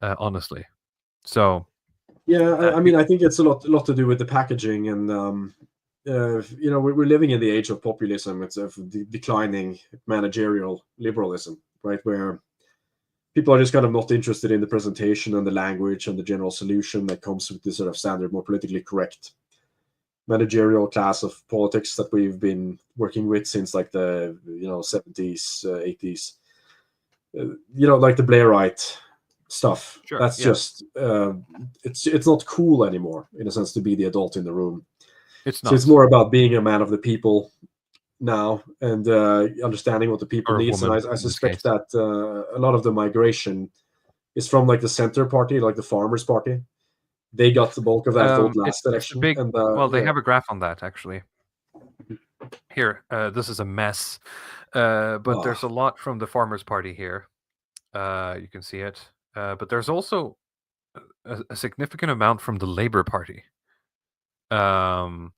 honestly. So, yeah, I mean, I think it's a lot to do with the packaging, and we're living in the age of populism. It's of declining managerial liberalism, right, where people are just kind of not interested in the presentation and the language and the general solution that comes with this sort of standard, more politically correct managerial class of politics that we've been working with since like the 70s, 80s. Like the Blairite stuff. Sure, that's just it's not cool anymore, in a sense, to be the adult in the room. It's not. So it's more about being a man of the people now and understanding what the people need. And I suspect that a lot of the migration is from like the center party, like the Farmers Party. They got the bulk of that vote last election. They have a graph on that, actually. Here, this is a mess, but there's a lot from the Farmers Party here. You can see it. But there's also a significant amount from the Labour Party. But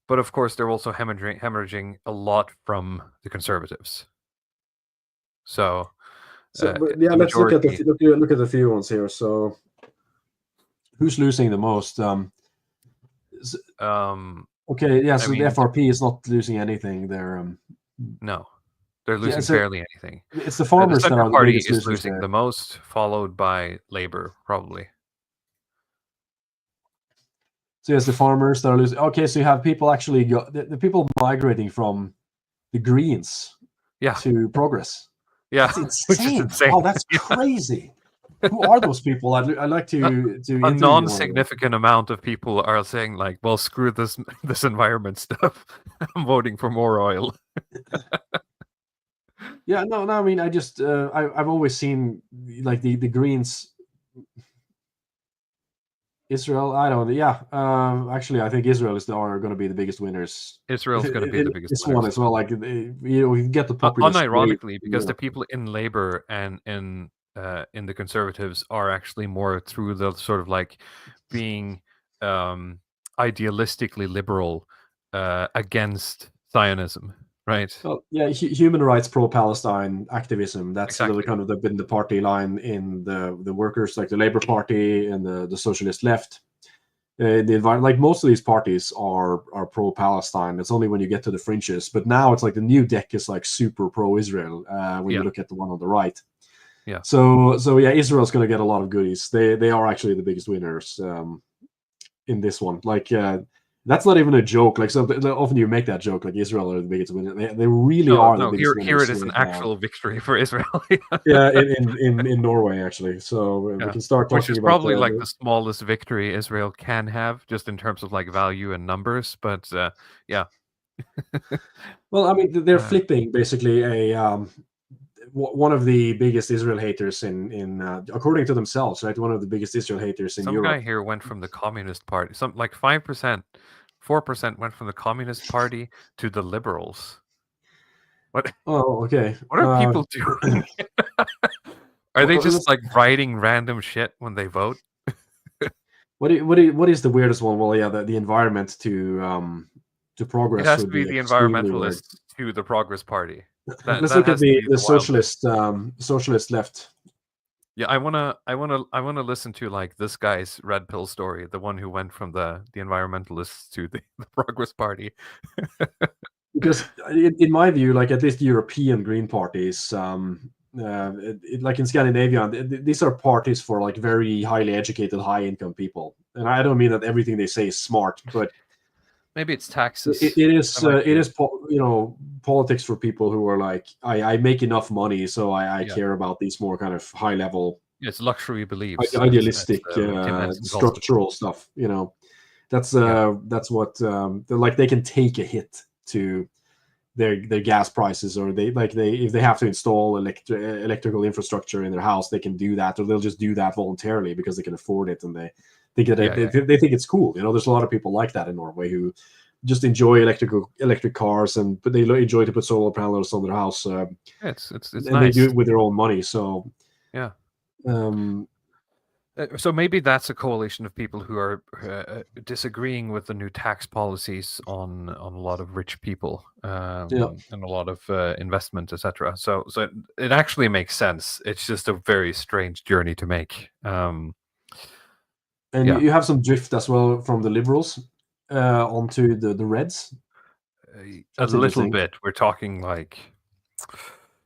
of course, they're also hemorrhaging a lot from the Conservatives. So let's look at the few ones here. So, who's losing the most? Okay, yeah. So the FRP is not losing anything. They're no, they're losing barely anything. It's the Farmers that are the party biggest is losing there. the most, followed by Labour, probably. So yes, the Farmers that are losing. Okay, so you have people actually the people migrating from the Greens, to Progress. Yeah, that's insane. Oh, that's crazy. Who are those people? I'd like to a non-significant amount of people are saying like, well, screw this environment stuff. I'm voting for more oil. Yeah, no. I mean, I just I've always seen like the Greens. Israel, I don't. Yeah, actually, I think Israel are going to be the biggest winners. Israel's going to be the biggest. This one as well. Like we get the populist. Unironically, because the people in Labour and in the Conservatives are actually more through the sort of like being idealistically liberal against Zionism, right? Well, yeah, human rights, pro-Palestine activism. That's really kind of been the party line in the workers, like the Labour Party and the socialist left. Like most of these parties are pro-Palestine. It's only when you get to the fringes. But now it's like the new deck is like super pro-Israel when you look at the one on the right. Yeah. So yeah, Israel's going to get a lot of goodies. They are actually the biggest winners in this one. Like That's not even a joke. Like, so often you make that joke, like Israel are the biggest winner. They really No, are the no. biggest Here winners it is an with, actual victory for Israel. yeah, in Norway actually. So we Yeah. can start Which talking is about probably like the smallest victory Israel can have, just in terms of like value and numbers. But yeah, well, I mean, they're Uh, flipping basically one of the biggest Israel haters in according to themselves, right? One of the biggest Israel haters in some Europe. guy here went from the Communist Party, some like 5%, 4% went from the Communist Party to the Liberals. What Oh, okay. what are people doing? Are they just Let's- like writing random shit when they vote? what is the weirdest one? Well, yeah, the environment to It progress has would to be be the extremely weird. environmentalists to the Progress Party. Let's That look at has to be the the wildest. socialist left. Yeah, I wanna listen to like this guy's red pill story, the one who went from the environmentalists to the Progress Party. Because in my view, like at least European green parties, like in Scandinavia, these are parties for like very highly educated, high income people. And I don't mean that everything they say is smart, but Maybe it's taxes. it is That might be. politics for people who are like, I make enough money, so I Yeah. care about these more kind of high level, It's luxury beliefs, idealistic, Tim Henson calls it. structural stuff. That's Yeah. that's what like they can take a hit to their gas prices, or they if they have to install electrical infrastructure in their house, they can do that, or they'll just do that voluntarily because they can afford it, and they think that Yeah, they think it's cool. There's a lot of people like that in Norway who just enjoy electric cars, but they enjoy to put solar panels on their house, It's and they nice. do it with their own money. So Yeah. um, So maybe that's a coalition of people who are disagreeing with the new tax policies on a lot of rich people, yeah, and a lot of investment, etc. So it actually makes sense. It's just a very strange journey to make. and Yeah. you have some drift as well from the liberals onto the Reds. A That's little interesting. bit. We're talking like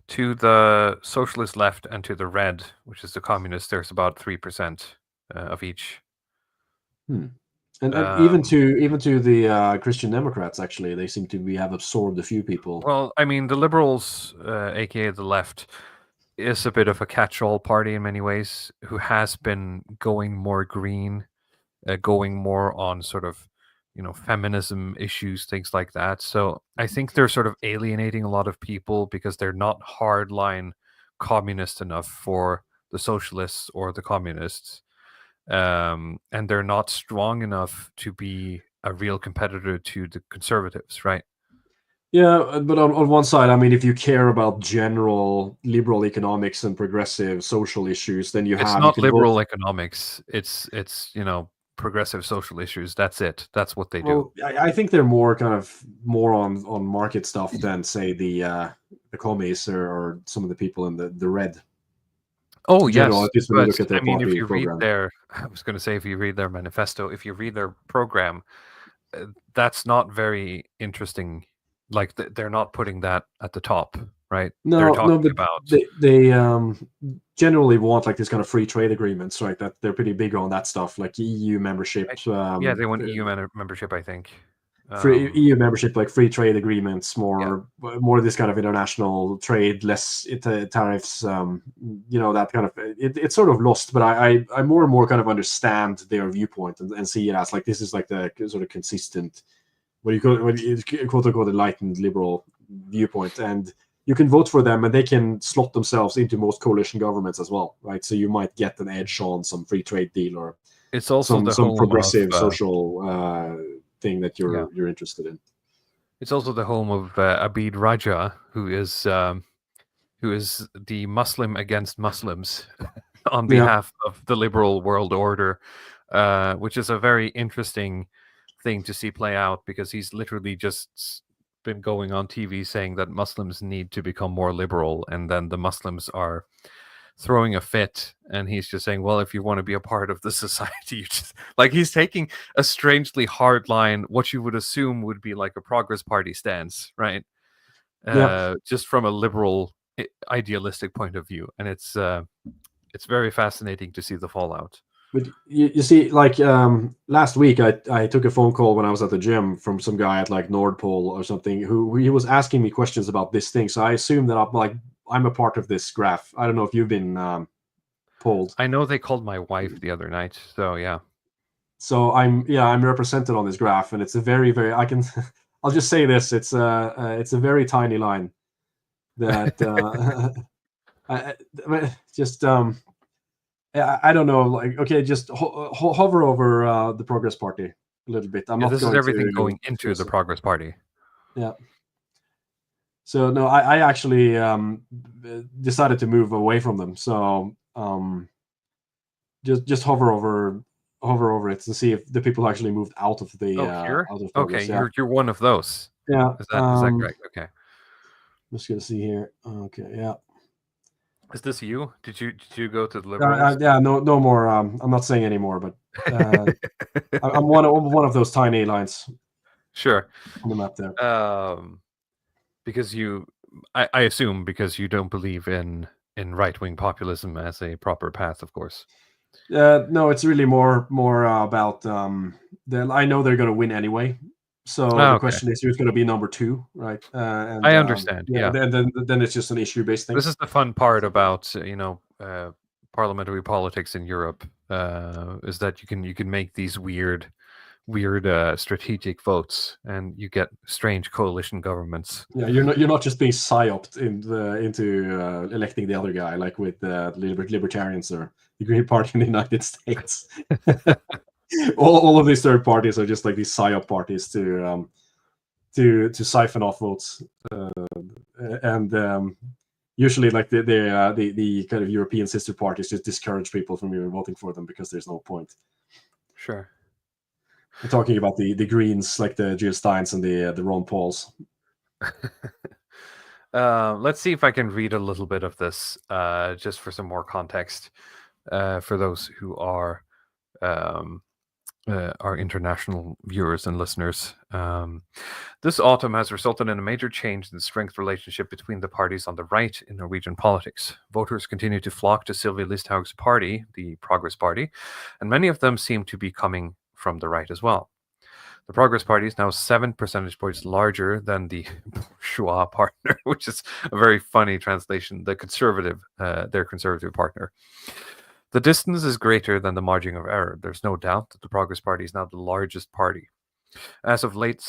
to the socialist left and to the red, which is the communist. There's about 3% of each. And even Um, to the Christian Democrats, actually, they seem to have absorbed a few people. Well, I mean, the liberals, aka the left, is a bit of a catch-all party in many ways, who has been going more green, going more on sort of, feminism issues, things like that. So I think they're sort of alienating a lot of people because they're not hardline communist enough for the socialists or the communists, and they're not strong enough to be a real competitor to the conservatives, right? Yeah, but on one side, I mean, if you care about general liberal economics and progressive social issues, then you It's you not can vote. liberal economics. It's progressive social issues. That's it. That's what they do. Well, I think they're more on market stuff than say the commies or some of the people in the red. Oh General, yes, at least when you but look at I their mean, if party you read program. their, I was going to say, if you read their manifesto, if you read their program, that's not very interesting. Like they're not putting that at the top, right? They're No, talking but about they generally want like this kind of free trade agreements, right? That they're pretty big on that stuff, like EU membership. yeah, they want EU membership, I think. Free EU membership, like free trade agreements, Yeah. more this kind of international trade, less tariffs. That kind of it's sort of lost, but I more and more kind of understand their viewpoint and see it as like this is like the sort of consistent, quote unquote enlightened liberal viewpoint, and you can vote for them, and they can slot themselves into most coalition governments as well, right? So you might get an edge on some free trade deal or It's also the some home progressive of social thing that yeah. you're interested in. It's also the home of Abid Raja, who is the Muslim against Muslims on Yeah. behalf of the liberal world order, which is a very interesting thing to see play out because he's literally just been going on TV saying that Muslims need to become more liberal, and then the Muslims are throwing a fit, and he's just saying, well, if you want to be a part of the society, you just like he's taking a strangely hard line, what you would assume would be like a Progress Party stance, right? Just from a liberal idealistic point of view, and it's very fascinating to see the fallout. But you see, like last week, I took a phone call when I was at the gym from some guy at like Nord Pole or something who he was asking me questions about this thing. So I assume that I'm a part of this graph. I don't know if you've been polled. I know they called my wife the other night, so yeah. So I'm represented on this graph, and it's a very I can I'll just say this: it's a very tiny line that just I don't know, like, okay, just hover over the Progress Party a little bit. I'm Yeah, not this is going everything to going into the Progress Party. Yeah. So no, I actually decided to move away from them. So just hover over it to see if the people actually moved out of the Here? out of Okay, Progress. Yeah. you're one of those. Yeah. Is that correct? Okay. Just gonna see here. Okay. Yeah. Is this you? Did you go to the Liberals? Yeah. No more. I'm not saying anymore, but I'm one of those tiny lines Sure. on the map there. Because I assume because you don't believe in right-wing populism as a proper path, of course. No, it's really more about I know they're going to win anyway. So the question is who's going to be number 2, right? And I understand. Yeah. Then it's just an issue-based thing. This is the fun part about parliamentary politics in Europe, is that you can make these weird strategic votes, and you get strange coalition governments. Yeah, you're not just being psyoped into electing the other guy, like with libertarians or the Green Party in the United States. all of these third parties are just like these psyop parties to siphon off votes, and usually like the kind of European sister parties just discourage people from even voting for them because there's no point. Sure. I'm talking about the Greens, like the Jill Steins and the Ron Pauls. Let's see if I can read a little bit of this, just for some more context, for those who are our international viewers and listeners. This autumn has resulted in a major change in the strength relationship between the parties on the right in Norwegian politics. Voters continue to flock to Sylvia Listhaug's party, the Progress Party, and many of them seem to be coming from the right as well. The Progress Party is now 7 percentage points larger than the bourgeois partner, which is a very funny translation. Their conservative partner. The distance is greater than the margin of error. There's no doubt that the Progress Party is now the largest party. As late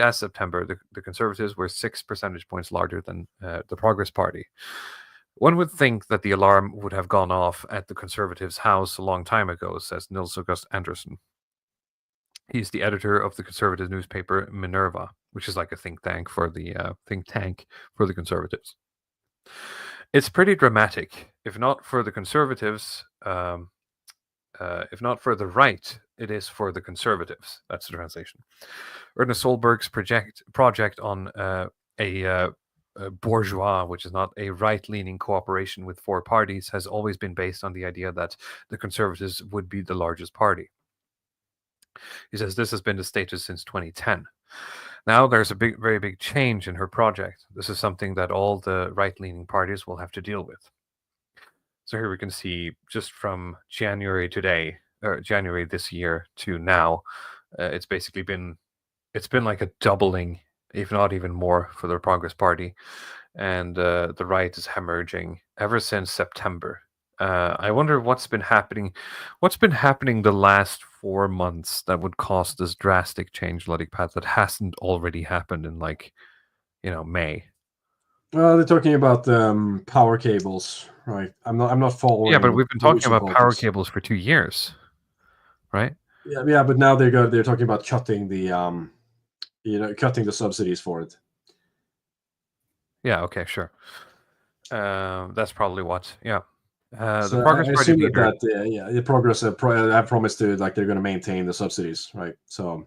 as September, the Conservatives were 6 percentage points larger than the Progress Party. One would think that the alarm would have gone off at the Conservatives' house a long time ago, says Nils August Andersen. He's the editor of the conservative newspaper Minerva, which is like a think tank for the Conservatives. It's pretty dramatic. If not for the Conservatives, if not for the right, it is for the Conservatives. That's the translation. Ernest Solberg's project on a bourgeois, which is not a right-leaning cooperation with 4 parties, has always been based on the idea that the Conservatives would be the largest party. He says this has been the status since 2010. Now there's a very big change in her project. This is something that all the right-leaning parties will have to deal with. So here we can see just from January this year to now, it's been like a doubling, if not even more, for the Progress Party, and the right is hemorrhaging ever since September. I wonder what's been happening the last 4 months that would cause this drastic change, Ludwig, that hasn't already happened in May. They're talking about power cables, right? I'm not following. Yeah, but we've been talking about power cables for 2 years, right? Yeah, but now they're talking about cutting the cutting the subsidies for it. Yeah. Okay. Sure. That's probably what. Yeah. So the Progress I Party assume leader, the Progress have promised to they're going to maintain the subsidies, right? So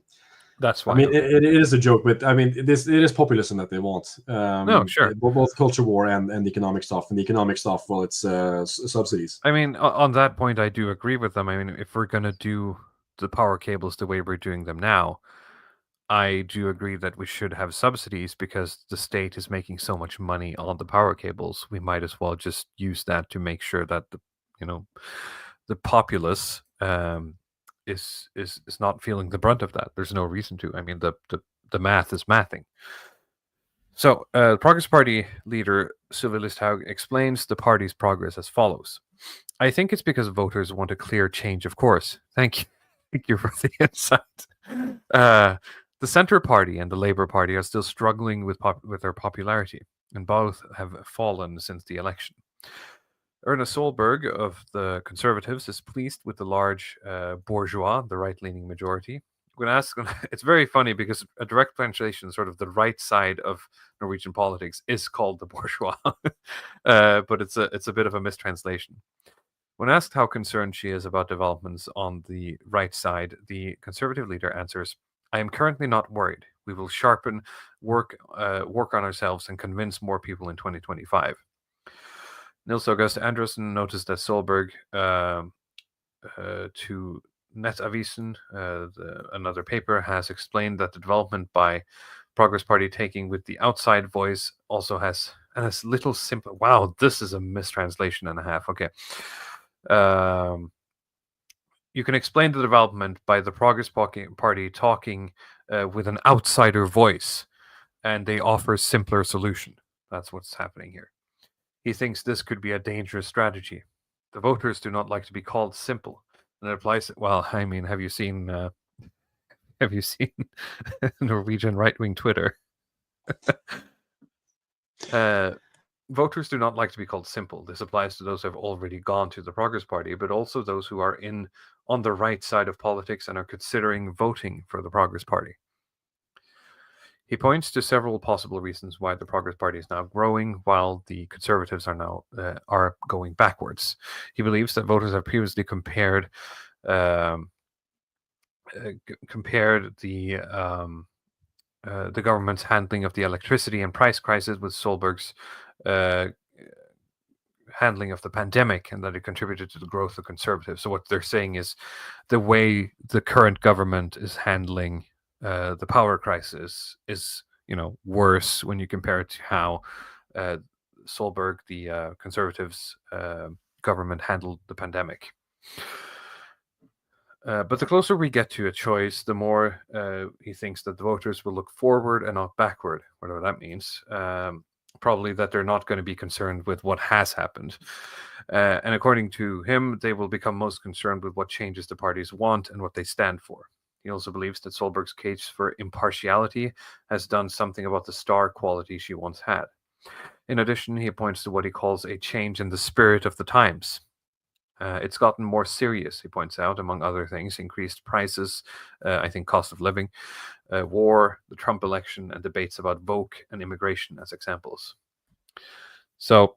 that's why. I mean, it is a joke, but I mean, it is populism that they want. No, sure. Both culture war and economic stuff. And the economic stuff, well, it's subsidies. I mean, on that point, I do agree with them. I mean, if we're going to do the power cables the way we're doing them now, I do agree that we should have subsidies because the state is making so much money on the power cables. We might as well just use that to make sure that the the populace is not feeling the brunt of that. There's no reason to. I mean, the math is mathing. So, the Progress Party leader Sylvia Listhaug explains the party's progress as follows. I think it's because voters want a clear change of course. Thank you. Thank you for the insight. The Centre Party and the Labour Party are still struggling with their popularity, and both have fallen since the election. Erna Solberg of the Conservatives is pleased with the large bourgeois, the right-leaning majority. When asked, it's very funny because a direct translation, sort of the right side of Norwegian politics, is called the bourgeois, but it's a bit of a mistranslation. When asked how concerned she is about developments on the right side, the Conservative leader answers, "I am currently not worried. We will sharpen, work on ourselves, and convince more people in 2025." Nils August Andersen noticed that Solberg to Nettavisen, another paper, has explained that the development by Progress Party taking with the outside voice also has little simple. Wow, this is a mistranslation and a half. Okay. You can explain the development by the Progress Party talking with an outsider voice, and they offer simpler solution. That's what's happening here. He thinks this could be a dangerous strategy. The voters do not like to be called simple, and it applies. Well, I mean, have you seen Norwegian right-wing Twitter? Voters do not like to be called simple. This applies to those who have already gone to the Progress Party, but also those who are on the right side of politics and are considering voting for the Progress Party. He points to several possible reasons why the Progress Party is now growing, while the Conservatives are now going backwards. He believes that voters have previously compared the government's handling of the electricity and price crisis with Solberg's handling of the pandemic, and that it contributed to the growth of Conservatives. So what they're saying is the way the current government is handling the power crisis is, worse when you compare it to how Solberg, the Conservatives' government, handled the pandemic. But the closer we get to a choice, the more he thinks that the voters will look forward and not backward, whatever that means. Probably that they're not going to be concerned with what has happened. And according to him, they will become most concerned with what changes the parties want and what they stand for. He also believes that Solberg's case for impartiality has done something about the star quality she once had. In addition, he points to what he calls a change in the spirit of the times. It's gotten more serious, he points out, among other things: increased prices, I think cost of living, war, the Trump election, and debates about woke and immigration as examples. So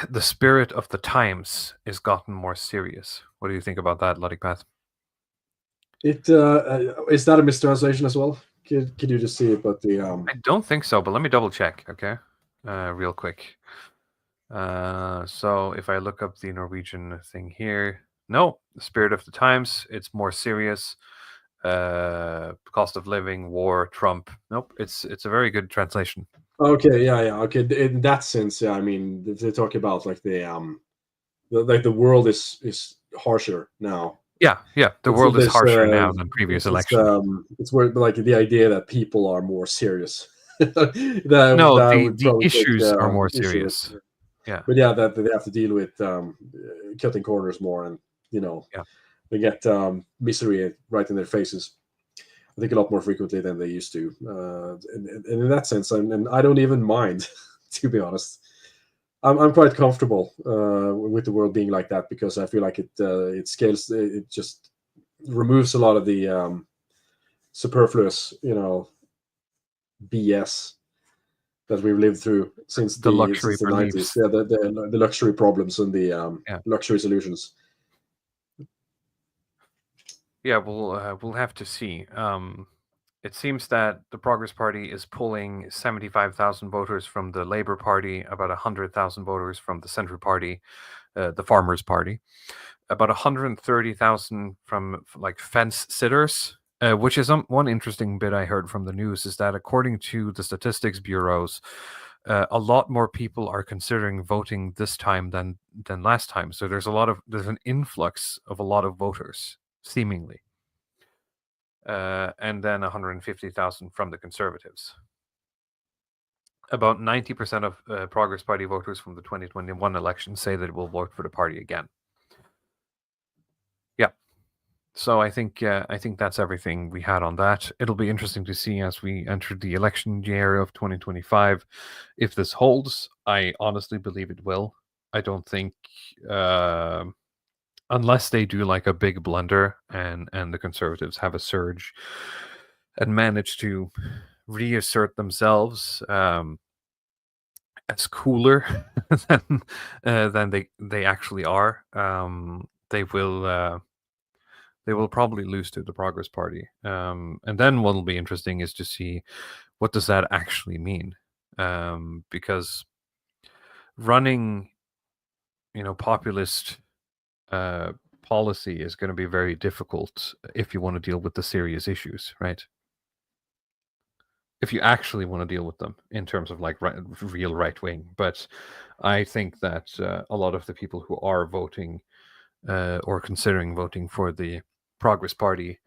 the spirit of the times is gotten more serious. What do you think about that, Ludwigpath? It is that a mistranslation as well? Could you just see it? But I don't think so, but let me double check, okay? Real quick. So if I look up the Norwegian thing here, no, the spirit of the times, it's more serious. Cost of living, war, Trump. Nope, it's a very good translation. Okay, yeah. Okay, in that sense, yeah. I mean, they talk about like the world is harsher now. Yeah. The world is harsher now than previous elections. It's where like the idea that people are more serious. The issues are more serious. Yeah, but yeah, that they have to deal with cutting corners more, and they get misery right in their faces. I think a lot more frequently than they used to, and in that sense, and I don't even mind, to be honest. I'm quite comfortable with the world being like that, because I feel like it scales. It just removes a lot of the superfluous, BS that we've lived through since the 90s. Yeah, the luxury problems and the luxury solutions. Yeah, we'll have to see. It seems that the Progress Party is pulling 75,000 voters from the Labour Party, about 100,000 voters from the Centre Party, the Farmers' Party, about 130,000 from like fence sitters, which is one interesting bit I heard from the news, is that according to the statistics bureaus, a lot more people are considering voting this time than last time. So there's an influx of a lot of voters, seemingly, and then 150,000 from the Conservatives. About 90% of Progress Party voters from the 2021 election say that it will vote for the party again. Yeah. So I think that's everything we had on that. It'll be interesting to see as we enter the election year of 2025 if this holds. I honestly believe it will. I don't think, unless they do like a big blunder and the Conservatives have a surge and manage to reassert themselves as cooler than they actually are, they will probably lose to the Progress Party. And then what will be interesting is to see what does that actually mean, because running, populist policy is going to be very difficult if you want to deal with the serious issues, right? If you actually want to deal with them in terms of like real right wing. But I think that a lot of the people who are voting or considering voting for the Progress Party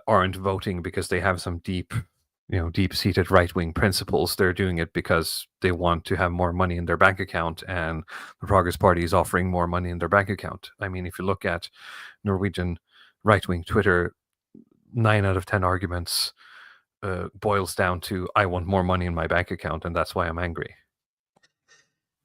aren't voting because they have some deep-seated right-wing principles. They're doing it because they want to have more money in their bank account, and the Progress Party is offering more money in their bank account. I mean, if you look at Norwegian right-wing Twitter, 9 out of 10 arguments boils down to, I want more money in my bank account, and that's why I'm angry.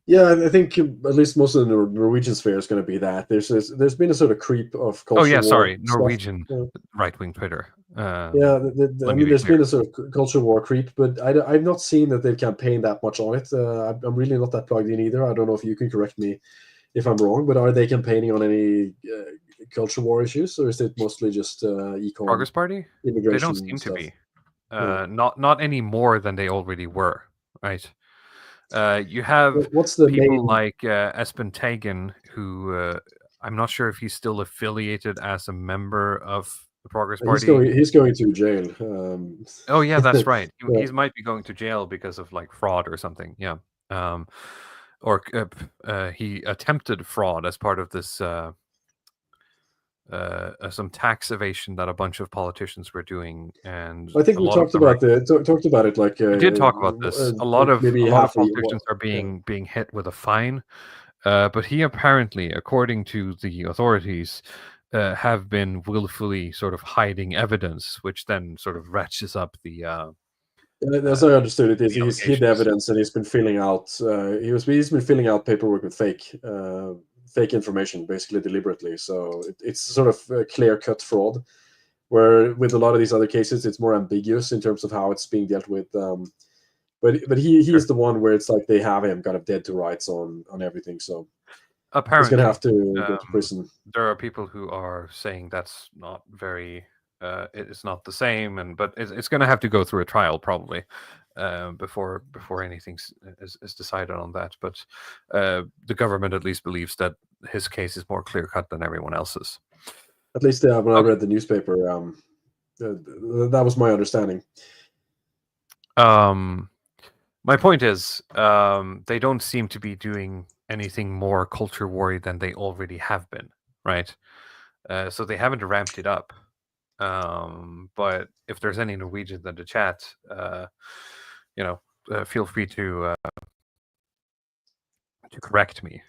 Yeah, I think at least most of the Norwegian sphere is going to be that. There's been a sort of creep of culture. Oh yeah, sorry, stuff. Norwegian right-wing Twitter. I mean, there's been a sort of culture war creep, but I've not seen that they've campaigned that much on it. I'm really not that plugged in either. I don't know if you can correct me if I'm wrong, but are they campaigning on any culture war issues, or is it mostly just econ? Progress Party? Immigration. They don't seem stuff? to be. Not any more than they already were, right? You have what's the people main... like Espen Teigen, who I'm not sure if he's still affiliated as a member of the Progress Party. He's going to jail. Oh yeah, that's right. He might be going to jail because of like fraud or something. Yeah, or he attempted fraud as part of this. Some tax evasion that a bunch of politicians were doing, and I think we talked about it. Like we did talk about this. A lot of politicians are being hit with a fine, but he apparently, according to the authorities, have been willfully sort of hiding evidence, which then sort of ratchets up the. As I understood it, he's hid evidence and he's been filling out. He's been filling out paperwork with fake information, basically deliberately. So it's sort of clear-cut fraud, where with a lot of these other cases, it's more ambiguous in terms of how it's being dealt with. But he is the one where it's like they have him kind of dead to rights on everything. So apparently he's going to have to go to prison. There are people who are saying that's not very. It's not the same, but it's going to have to go through a trial probably. Before anything is decided on that, but the government at least believes that his case is more clear-cut than everyone else's. At least when I read the newspaper, that was my understanding. My point is, they don't seem to be doing anything more culture war than they already have been, right? So they haven't ramped it up. But if there's any Norwegians in the chat, feel free to correct me.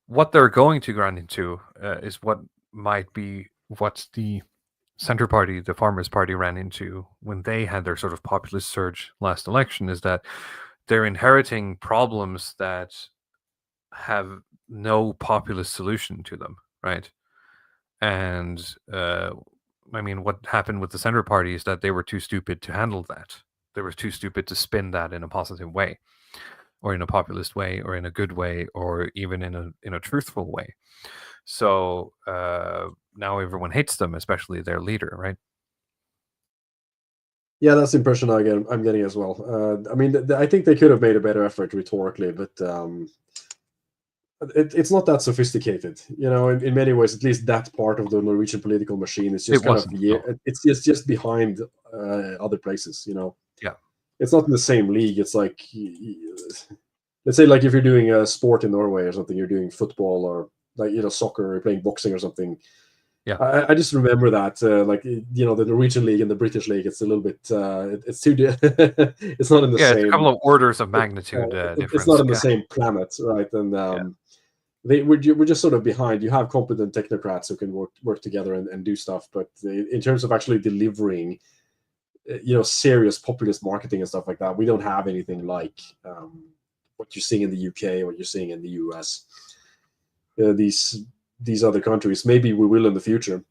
What they're going to run into is what might be what the Center Party, the Farmers Party, ran into when they had their sort of populist surge last election, is that they're inheriting problems that have no populist solution to them, right? And I mean, what happened with the Center Party is that they were too stupid to handle that. They were too stupid to spin that in a positive way, or in a populist way, or in a good way, or even in a truthful way. So now everyone hates them, especially their leader, right? Yeah, that's the impression I'm getting as well. I mean, I think they could have made a better effort rhetorically, but it's not that sophisticated, in many ways. At least that part of the Norwegian political machine is just it's just behind other places, Yeah. It's not in the same league. It's like, let's say, like if you're doing a sport in Norway or something, you're doing football or like soccer, or you're playing boxing or something. Yeah. I just remember that, like the Norwegian league and the British league, it's a little bit, it's too, it's not in the Yeah, it's a same. couple of orders of magnitude It's difference. not in the same planet, right? And we're just sort of behind. You have competent technocrats who can work together and do stuff, but in terms of actually delivering, serious populist marketing and stuff like that, we don't have anything like what you're seeing in the UK, what you're seeing in the US. These other countries, maybe we will in the future.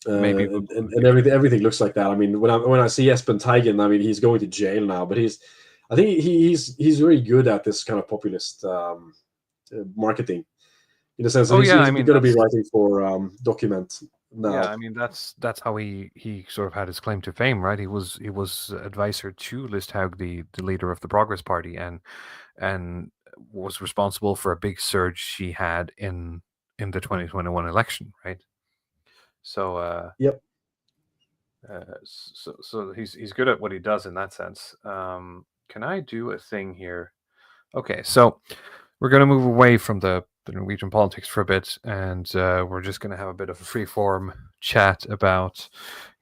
Maybe and everything looks like that. I mean, when I see Espen Teigen, I mean, he's going to jail now, but I think he's very good at this kind of populist marketing, in the sense that he's going to be writing for Document now. Yeah, I mean that's how he sort of had his claim to fame, right? He was advisor to Listhaug, the leader of the Progress Party, and was responsible for a big surge she had in the 2021 election, right? So yep. So he's good at what he does in that sense. Can I do a thing here? Okay, so we're going to move away from the Norwegian politics for a bit, and we're just going to have a bit of a free-form chat about,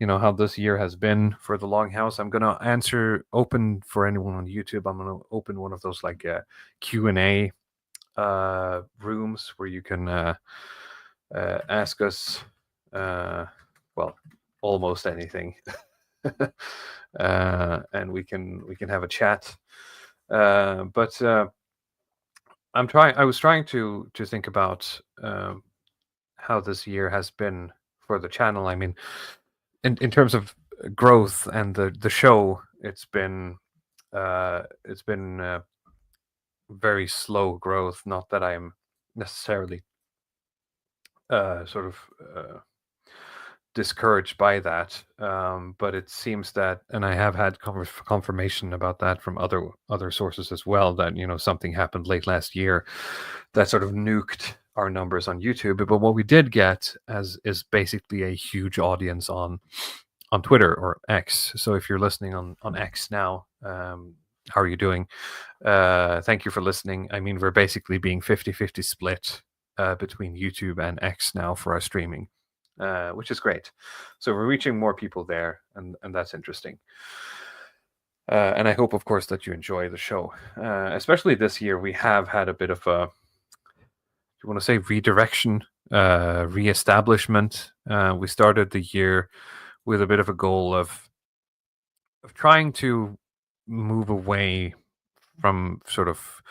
how this year has been for the Longhouse. I'm going to open for anyone on YouTube. I'm going to open one of those like Q&A rooms where you can ask us, well, almost anything, and we can have a chat. But I was trying to think about how this year has been for the channel. I mean, in terms of growth and the show, it's been very slow growth. Not that I'm necessarily sort of discouraged by that, but it seems that, and I have had confirmation about that from other sources as well, that something happened late last year that sort of nuked our numbers on YouTube. But what we did get is basically a huge audience on Twitter or X. So if you're listening on X now, how are you doing? Thank you for listening. I mean, we're basically being 50-50 split between YouTube and X now for our streaming. Which is great. So we're reaching more people there, and that's interesting. And I hope, of course, that you enjoy the show. Especially this year, we have had a bit of a, do you want to say redirection, reestablishment? We started the year with a bit of a goal of trying to move away from sort of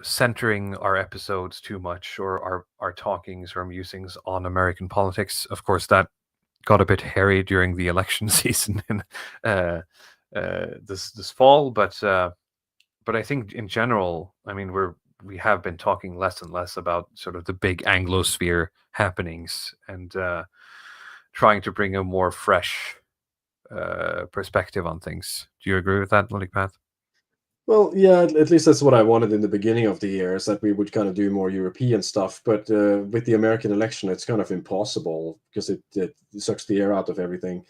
centering our episodes too much, or our talkings or musings on American politics. Of course, that got a bit hairy during the election season in this fall, but I think in general, I mean, we have been talking less and less about sort of the big Anglosphere happenings, and trying to bring a more fresh perspective on things. Do you agree with that, Lilikpath? Well, yeah, at least that's what I wanted in the beginning of the year, is that we would kind of do more European stuff. But with the American election, it's kind of impossible because it sucks the air out of everything.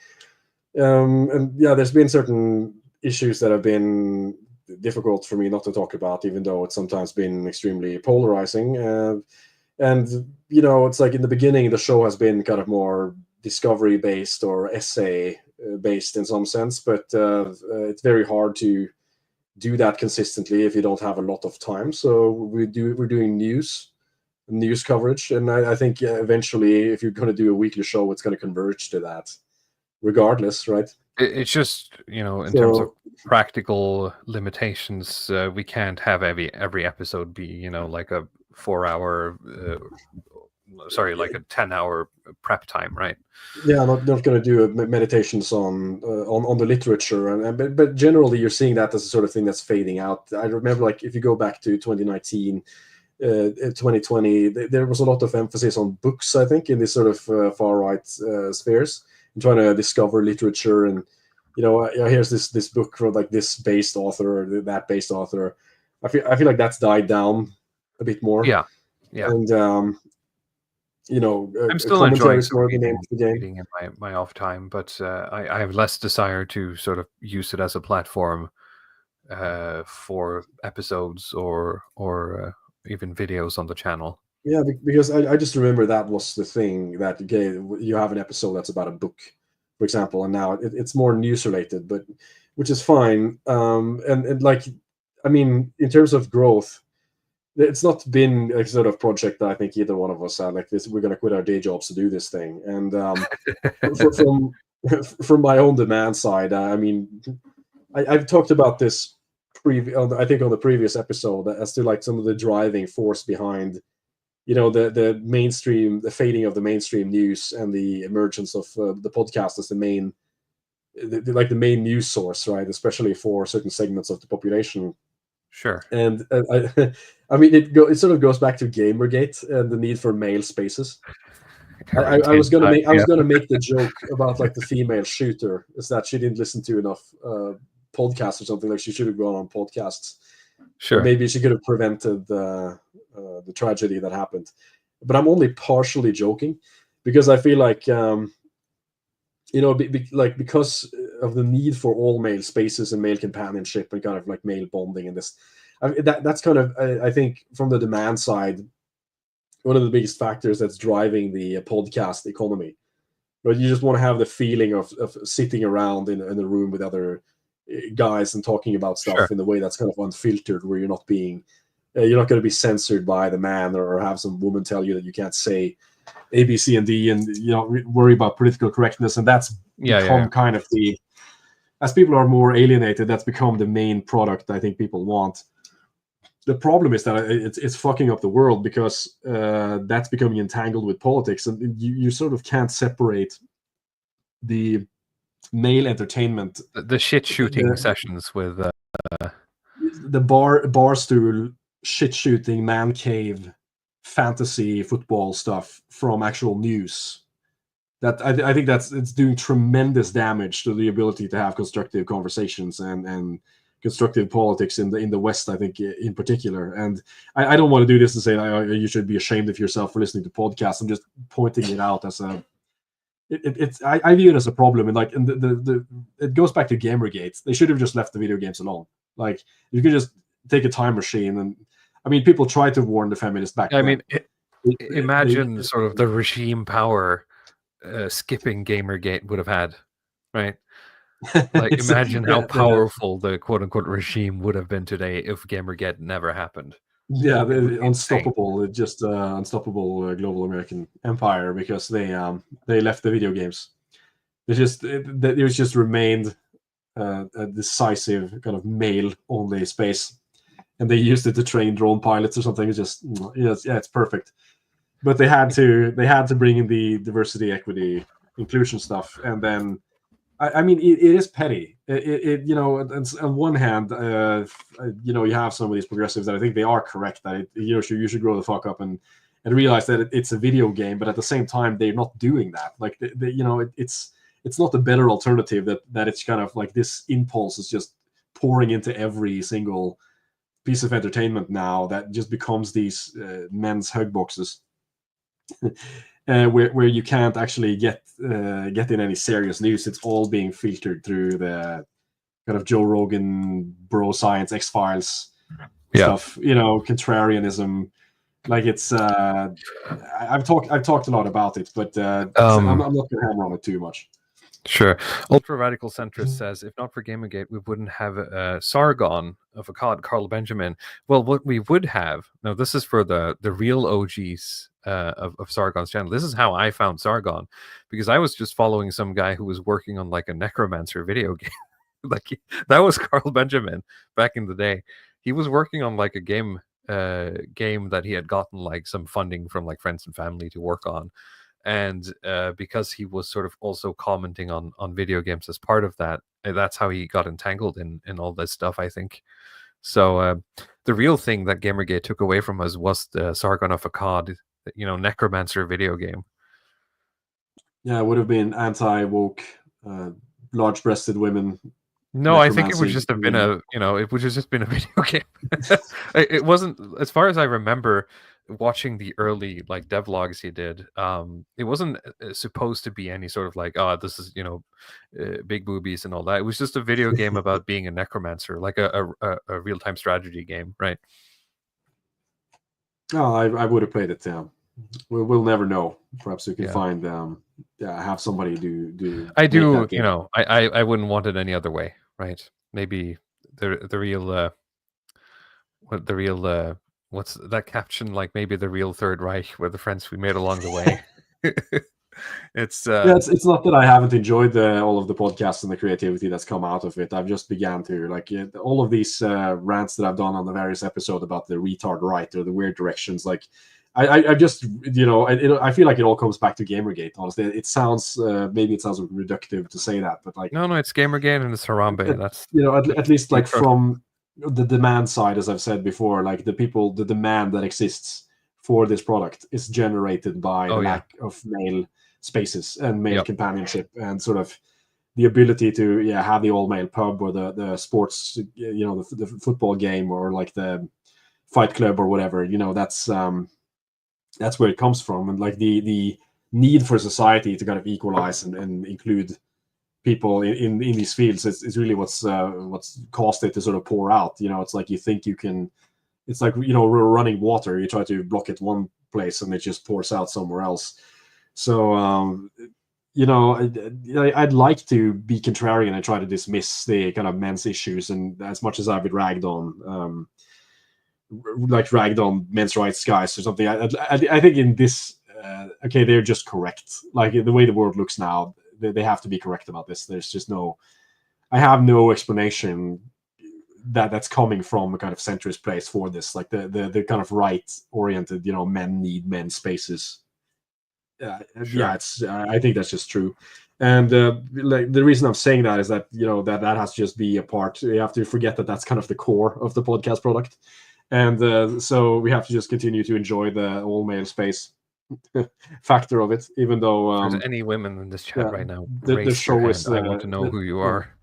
And yeah, there's been certain issues that have been difficult for me not to talk about, even though it's sometimes been extremely polarizing. And, it's like in the beginning, the show has been kind of more discovery-based or essay-based in some sense. But it's very hard to do that consistently if you don't have a lot of time. So we're doing news coverage, and I think eventually, if you're going to do a weekly show, it's going to converge to that, regardless, right? It's just in terms of practical limitations, we can't have every episode be like a 4-hour, like a 10-hour prep time, right? Yeah, not going to do meditations on the literature, but generally you're seeing that as a sort of thing that's fading out. I remember, like, if you go back to 2019, 2020, there was a lot of emphasis on books, I think, in this sort of far right spheres, and trying to discover literature. And here's this book from like this based author or that based author. I feel like that's died down a bit more. Yeah. And I'm still commentary enjoying is some more the name of the game. reading in my off time, but I have less desire to sort of use it as a platform for episodes or even videos on the channel. Yeah, because I just remember that was the thing that you have an episode that's about a book, for example, and now it's more news related, but which is fine. And like, I mean, in terms of growth, it's not been a sort of project that I think either one of us had like this. We're going to quit our day jobs to do this thing, and from from my own demand side, I mean, I've talked about this I think on the previous episode as to like some of the driving force behind the mainstream, the fading of the mainstream news and the emergence of the podcast as the main like the main news source, right, especially for certain segments of the population. Sure. And I mean it sort of goes back to Gamergate and the need for male spaces. I was gonna make the joke about like the female shooter is that she didn't listen to enough podcasts or something, like she should have gone on podcasts. Sure. Or maybe she could have prevented the tragedy that happened. But I'm only partially joking because I feel like because of the need for all male spaces and male companionship and kind of like male bonding and this, that's kind of I think from the demand side one of the biggest factors that's driving the podcast economy. But you just want to have the feeling of sitting around in a room with other guys and talking about stuff Sure. in a way that's kind of unfiltered, where you're not going to be censored by the man or have some woman tell you that you can't say A, B, C, and D, and worry about political correctness. And that's become kind of as people are more alienated, that's become the main product I think people want. The problem is that it's fucking up the world because that's becoming entangled with politics, and you sort of can't separate the male entertainment, the shit shooting sessions with the barstool shit shooting, man cave, fantasy football stuff from actual news. That I think it's doing tremendous damage to the ability to have constructive conversations and constructive politics in the West, I think, in particular. And I don't want to do this and say you should be ashamed of yourself for listening to podcasts. I'm just pointing it out as I view it as a problem. And like, it goes back to Gamergate. They should have just left the video games alone. Like, you could just take a time machine. And I mean, people tried to warn the feminists back then. I mean, imagine sort of the regime power skipping Gamergate would have had, right? Like, imagine how powerful the quote-unquote regime would have been today if Gamergate never happened. Yeah, unstoppable, just unstoppable global American empire, because they left the video games. It just remained a decisive kind of male-only space, and they used it to train drone pilots or something. It's just it's perfect. But they had to bring in the diversity, equity, inclusion stuff, and then. I mean, it is petty. On one hand, you have some of these progressives that I think they are correct that you should grow the fuck up and realize that it's a video game, but at the same time they're not doing that. Like it's not a better alternative that it's kind of like this impulse is just pouring into every single piece of entertainment now that just becomes these men's hug boxes. Where you can't actually get in any serious news. It's all being filtered through the kind of Joe Rogan, bro science, X-Files stuff. Contrarianism. Like it's I've talked a lot about it, but I'm not going to hammer on it too much. Sure. Ultra Radical Centrist says, if not for Gamergate, we wouldn't have Sargon of Akkad, Carl Benjamin. Well, what we would have, now this is for the real OGs of Sargon's channel. This is how I found Sargon, because I was just following some guy who was working on like a necromancer video game. That was Carl Benjamin back in the day. He was working on like a game that he had gotten like some funding from like friends and family to work on. And because he was sort of also commenting on video games as part of that, that's how he got entangled in all this stuff, I think. So the real thing that Gamergate took away from us was the Sargon of Akkad, necromancer video game. Yeah, it would have been anti-woke, large-breasted women. No, I think it would just have been it would have just been a video game. It wasn't, as far as I remember, watching the early like devlogs he did, it wasn't supposed to be any sort of like, oh, this is big boobies and all that. It was just a video game about being a necromancer, like a real time strategy game, right? Oh, I would have played it. We'll never know. Perhaps we can Yeah. find have somebody do. I make do, that game. I wouldn't want it any other way, right? Maybe the real what the real what's that caption like? Maybe the real Third Reich were the friends we made along the way. It's Yeah, it's not that I haven't enjoyed all of the podcasts and the creativity that's come out of it. I've just began to all of these rants that I've done on the various episodes about the retard right or the weird directions. Like, I just I feel like it all comes back to Gamergate. Honestly, it sounds maybe it sounds reductive to say that, but like no, it's Gamergate and it's Harambe. That's at least like from the demand side, as I've said before, like the demand that exists for this product is generated by the lack of male spaces and male companionship and sort of the ability to have the all male pub or the sports the football game or like the fight club or whatever. That's where it comes from, and like the need for society to kind of equalize and include people in these fields is really what's caused it to sort of pour out. It's like you think you can. It's like running water. You try to block it one place and it just pours out somewhere else. So I'd like to be contrarian and try to dismiss the kind of men's issues, and as much as I've been ragged on men's rights guys or something, I think in this they're just correct. Like the way the world looks now, they have to be correct about this. There's just I have no explanation that's coming from a kind of centrist place for this, like the kind of right oriented, men need men's spaces. It's I think that's just true. And like the reason I'm saying that is that that has to just be a part. You have to forget that that's kind of the core of the podcast product. And so we have to just continue to enjoy the all male space factor of it, even though if there's any women in this chat right now, the show is I want to know who you are,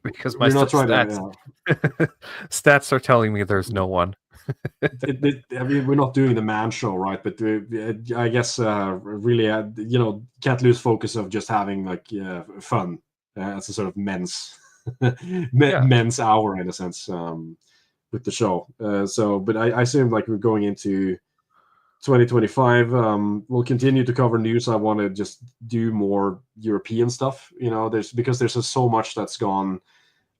because my stats stats are telling me there's no one. I mean, we're not doing the man show, right? But I guess really, can't lose focus of just having like fun as a sort of men's men's hour in a sense. With the show. But I assume like we're going into 2025. We'll continue to cover news. I want to just do more European stuff. Because there's just so much that's gone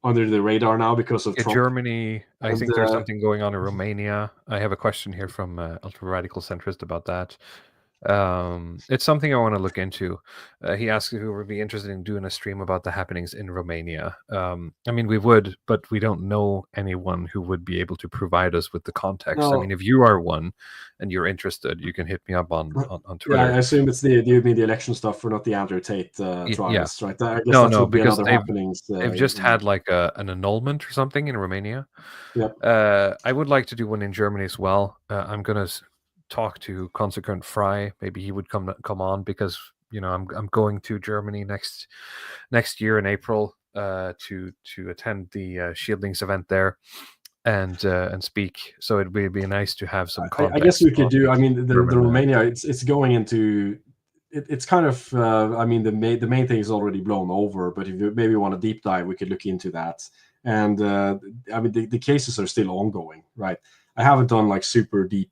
under the radar now because of Trump. Germany. I think there's something going on in Romania. I have a question here from Ultra Radical Centrist about that. It's something I want to look into. He asked if we would be interested in doing a stream about the happenings in Romania. I mean, we would, but we don't know anyone who would be able to provide us with the context. No. I mean, if you are one and you're interested, you can hit me up on Twitter. Yeah, I assume it's you mean the election stuff for not the Andrew Tate trials, right? I guess no, because they've just had like an annulment or something in Romania. Yep. I would like to do one in Germany as well. I'm gonna talk to Consequent Fry. Maybe he would come on, because I'm going to Germany next year in April to attend the Shieldings event there and speak. So it would be nice to have some context. I guess we could do. I mean, the Romania. It's going into. It's kind of. I mean, the main thing is already blown over. But if you maybe want a deep dive, we could look into that. And I mean, the cases are still ongoing, right? I haven't done like super deep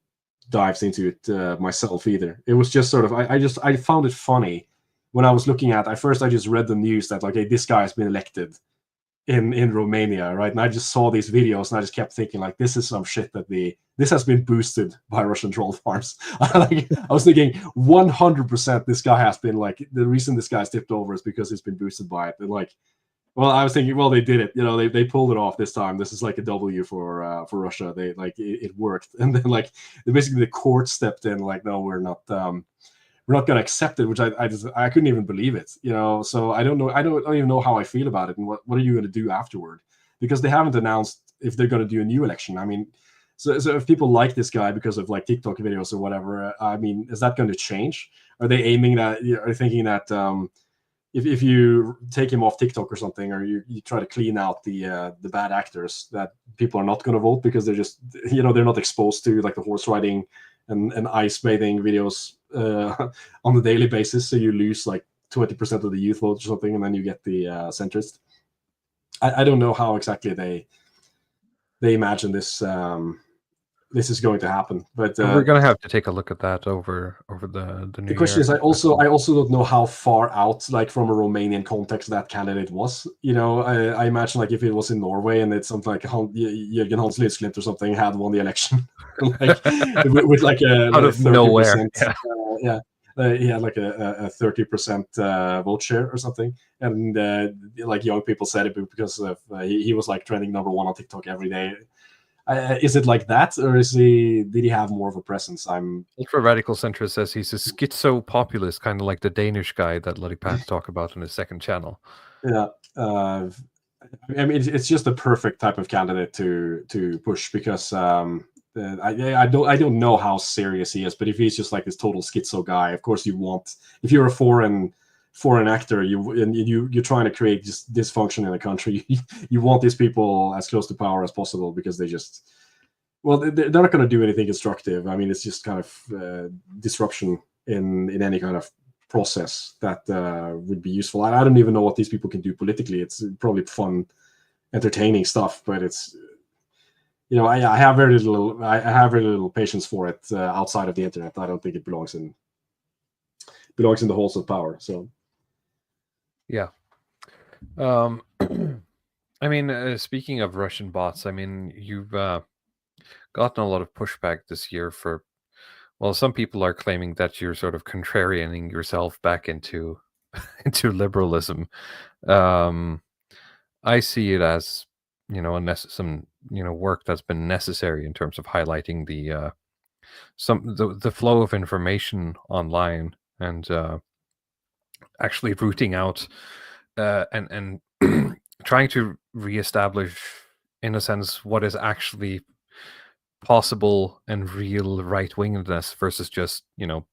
dives into it myself either. It was just sort of I found it funny when I was looking at. At first, I just read the news that like, hey, this guy has been elected in Romania, right? And I just saw these videos and I just kept thinking like, this is some shit that this has been boosted by Russian troll farms. I was thinking 100% this guy has been like, the reason this guy's tipped over is because he's been boosted by it. And like, well, I was thinking, well, they did it. They pulled it off this time. This is like a W for Russia. They like it worked. And then like basically the court stepped in, like, no, we're not going to accept it. Which I couldn't even believe it. So I don't know. I don't even know how I feel about it. And what are you going to do afterward? Because they haven't announced if they're going to do a new election. I mean, so if people like this guy because of like TikTok videos or whatever, I mean, is that going to change? Are they aiming that? Are they thinking that? If you take him off TikTok or something, or you try to clean out the bad actors, that people are not going to vote because they're just they're not exposed to like the horse riding and ice bathing videos on a daily basis, so you lose like 20% of the youth vote or something, and then you get the centrist. I don't know how exactly they imagine this this is going to happen, but we're gonna have to take a look at that over the new the question year. is, I also don't know how far out, like from a Romanian context, that candidate was. I imagine like if it was in Norway and it's something like Jürgen Hans Lydsklimt or something had won the election, like with like a Out of 30%. nowhere, yeah. He had like a 30% vote share or something, and like young people said it because of he was like trending #1 on TikTok every day. Is it like that, or did he have more of a presence? Ultra radical centrist says he's a schizo populist, kind of like the Danish guy that Luddy Pants talk about on his second channel. Yeah, I mean, it's just the perfect type of candidate to push because I don't know how serious he is, but if he's just like this total schizo guy, of course you want, if you're a foreign actor, you're trying to create just dysfunction in the country, you want these people as close to power as possible because they just, well, they're not going to do anything constructive. I mean, it's just kind of disruption in any kind of process that would be useful. I don't even know what these people can do politically. It's probably fun, entertaining stuff, but it's, I have very little patience for it outside of the internet. I don't think it belongs in the halls of power. So yeah. I mean, speaking of Russian bots, I mean, you've gotten a lot of pushback this year for, well, some people are claiming that you're sort of contrarianing yourself back into liberalism. I see it as, some work that's been necessary in terms of highlighting the flow of information online and actually rooting out and trying to reestablish, in a sense, what is actually possible and real right-wingedness versus just,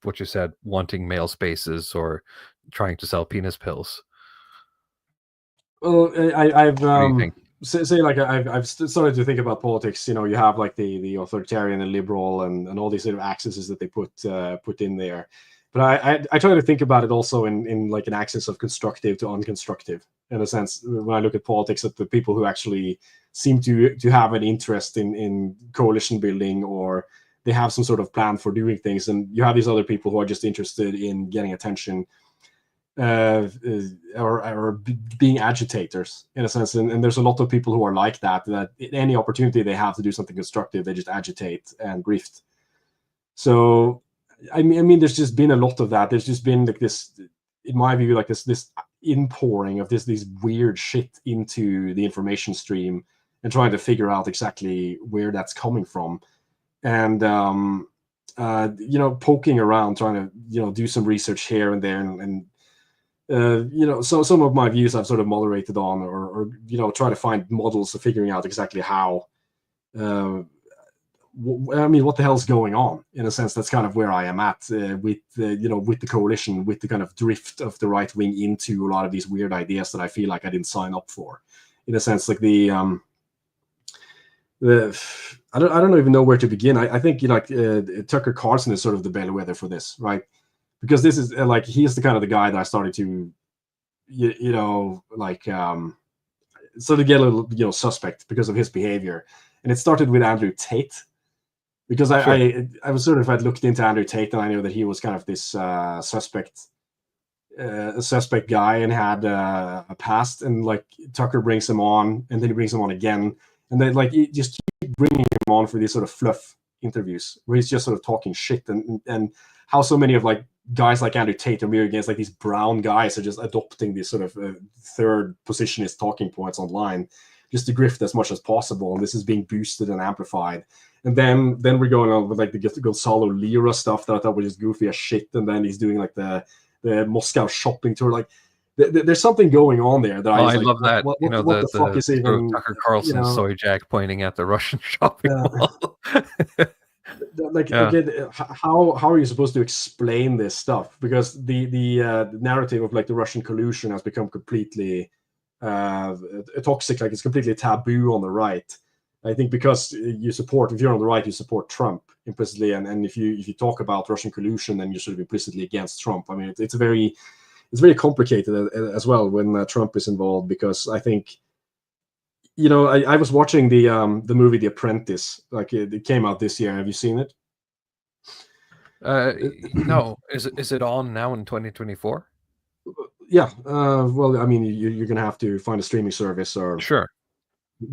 what you said, wanting male spaces or trying to sell penis pills. Well, I've say like I've started to think about politics. You have like the authoritarian and liberal and all these sort of axes that they put in there. But I try to think about it also in like an axis of constructive to unconstructive, in a sense. When I look at politics, at the people who actually seem to have an interest in coalition building, or they have some sort of plan for doing things, and you have these other people who are just interested in getting attention, or being agitators, in a sense. And there's a lot of people who are like that any opportunity they have to do something constructive, they just agitate and grift. So I mean, there's just been a lot of that. There's just been like this, in my view, like this inpouring of these weird shit into the information stream and trying to figure out exactly where that's coming from. And poking around, trying to do some research here and there, and so some of my views I've sort of moderated on, or try to find models of figuring out exactly how. I mean, what the hell's going on? In a sense, that's kind of where I am at with the coalition, with the kind of drift of the right wing into a lot of these weird ideas that I feel like I didn't sign up for. In a sense, like I don't even know where to begin. I think Tucker Carlson is sort of the bellwether for this, right? Because this is like, he's the kind of the guy that I started to, sort of get a little suspect because of his behavior, and it started with Andrew Tate. Because I was sort of, I'd looked into Andrew Tate, and I knew that he was kind of this suspect guy and had a past, and like Tucker brings him on, and then he brings him on again, and they like just keep bringing him on for these sort of fluff interviews where he's just sort of talking shit, and how so many of like guys like Andrew Tate are mirrored against like these brown guys are just adopting these sort of third positionist talking points online just to grift as much as possible, and this is being boosted and amplified. And then we're going on with like the Gonzalo Lira stuff that I thought was just goofy as shit, and then he's doing like the Moscow shopping tour. Like there's something going on there that I love that. What the fuck is even Tucker Carlson soy jack pointing at the Russian shopping mall? Again, how are you supposed to explain this stuff? Because the narrative of like the Russian collusion has become completely toxic. Like it's completely taboo on the right. I think because you support, if you're on the right, you support Trump implicitly, and if you talk about Russian collusion, then you're sort of implicitly against Trump. I mean, it's very complicated as well when Trump is involved, because I think, I was watching the movie The Apprentice, like it came out this year. Have you seen it? No, is it on now in 2024? Yeah. Well, I mean, you're gonna have to find a streaming service or Sure.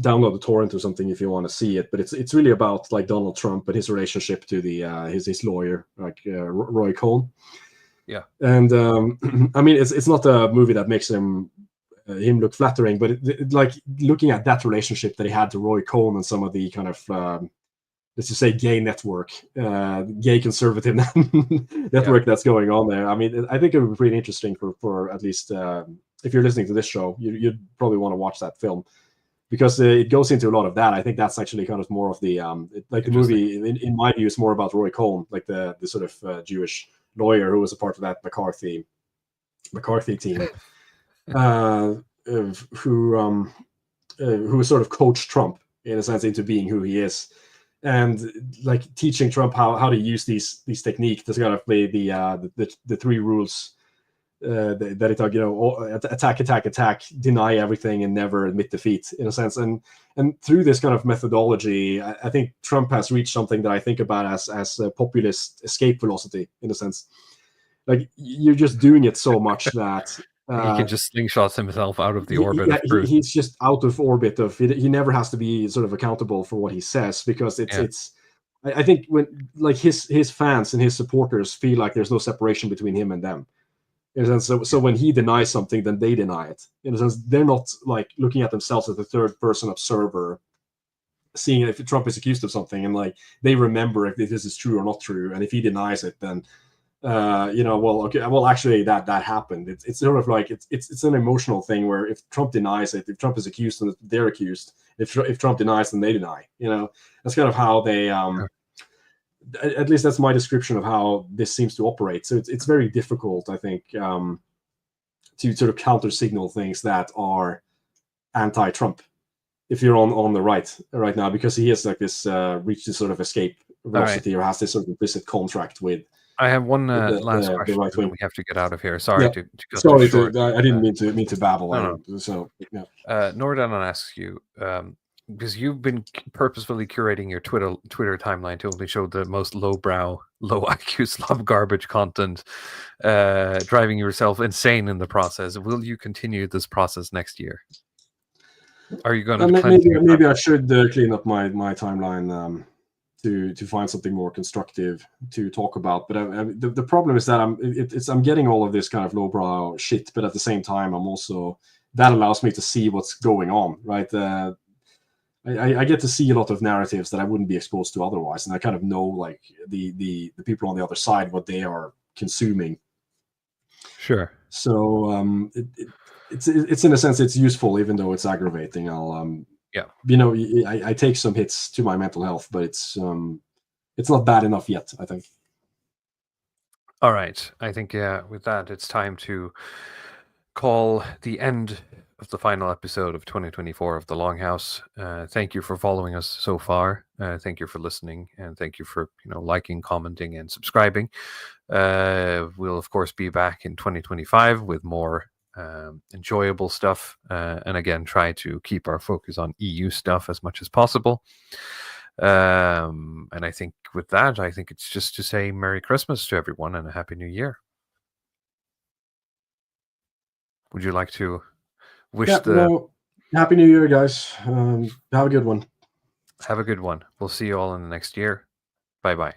download the torrent or something if you want to see it. But it's really about like Donald Trump and his relationship to the his lawyer, like Roy Cohn. Yeah. And I mean, it's not a movie that makes him look flattering, but like looking at that relationship that he had to Roy Cohn and some of the kind of let's just say gay network, gay conservative network that's going on there. I mean, I think it would be pretty interesting for at least if you're listening to this show, you'd probably want to watch that film, because it goes into a lot of that. I think that's actually kind of more of the like the movie in my view is more about Roy Cohn, like the sort of Jewish lawyer who was a part of that McCarthy team, who sort of coached Trump in a sense into being who he is, and like teaching Trump how to use these techniques to kind of play the three rules that it talk, attack, deny everything, and never admit defeat, in a sense. And through this kind of methodology, I think Trump has reached something that I think about as a populist escape velocity, in a sense. Like you're just doing it so much that he can just slingshot himself out of the orbit of truth. He's just out of orbit of it. He never has to be sort of accountable for what he says, because it's I think when like his fans and his supporters feel like there's no separation between him and them. In a sense, so when he denies something, then they deny it. In a sense, they're not like looking at themselves as a third person observer, seeing if Trump is accused of something, and like they remember if this is true or not true, and if he denies it, then well, actually that happened. It's sort of like it's an emotional thing where if Trump denies it, if Trump is accused, then they're accused. If Trump denies, then they deny. That's kind of how they at least that's my description of how this seems to operate. So it's very difficult, I think, to sort of counter signal things that are anti-Trump if you're on the right now, because he has like this reached this sort of escape velocity, or has this sort of implicit contract with. I have one last question. Right wing. We have to get out of here. Sorry to cut Sorry, this short. I didn't mean to babble. No. So yeah. Nordan asks you, because you've been purposefully curating your Twitter timeline to only show the most lowbrow, low IQ slop garbage content, driving yourself insane in the process. Will you continue this process next year? Are you going to maybe I should clean up my timeline to find something more constructive to talk about? But the problem is that I'm getting all of this kind of lowbrow shit, but at the same time that allows me to see what's going on, right? I get to see a lot of narratives that I wouldn't be exposed to otherwise, and I kind of know like the people on the other side, what they are consuming. Sure. So it's in a sense it's useful, even though it's aggravating. I take some hits to my mental health, but it's not bad enough yet, I think. All right. I think with that, it's time to call the end of the final episode of 2024 of the Longhouse. Thank you for following us so far. Thank you for listening, and thank you for liking, commenting, and subscribing. We'll of course be back in 2025 with more enjoyable stuff, and again try to keep our focus on EU stuff as much as possible. And I think with that, I think it's just to say Merry Christmas to everyone and a Happy New Year. Would you like to wish Happy New Year, guys. Have a good one. Have a good one. We'll see you all in the next year. Bye-bye.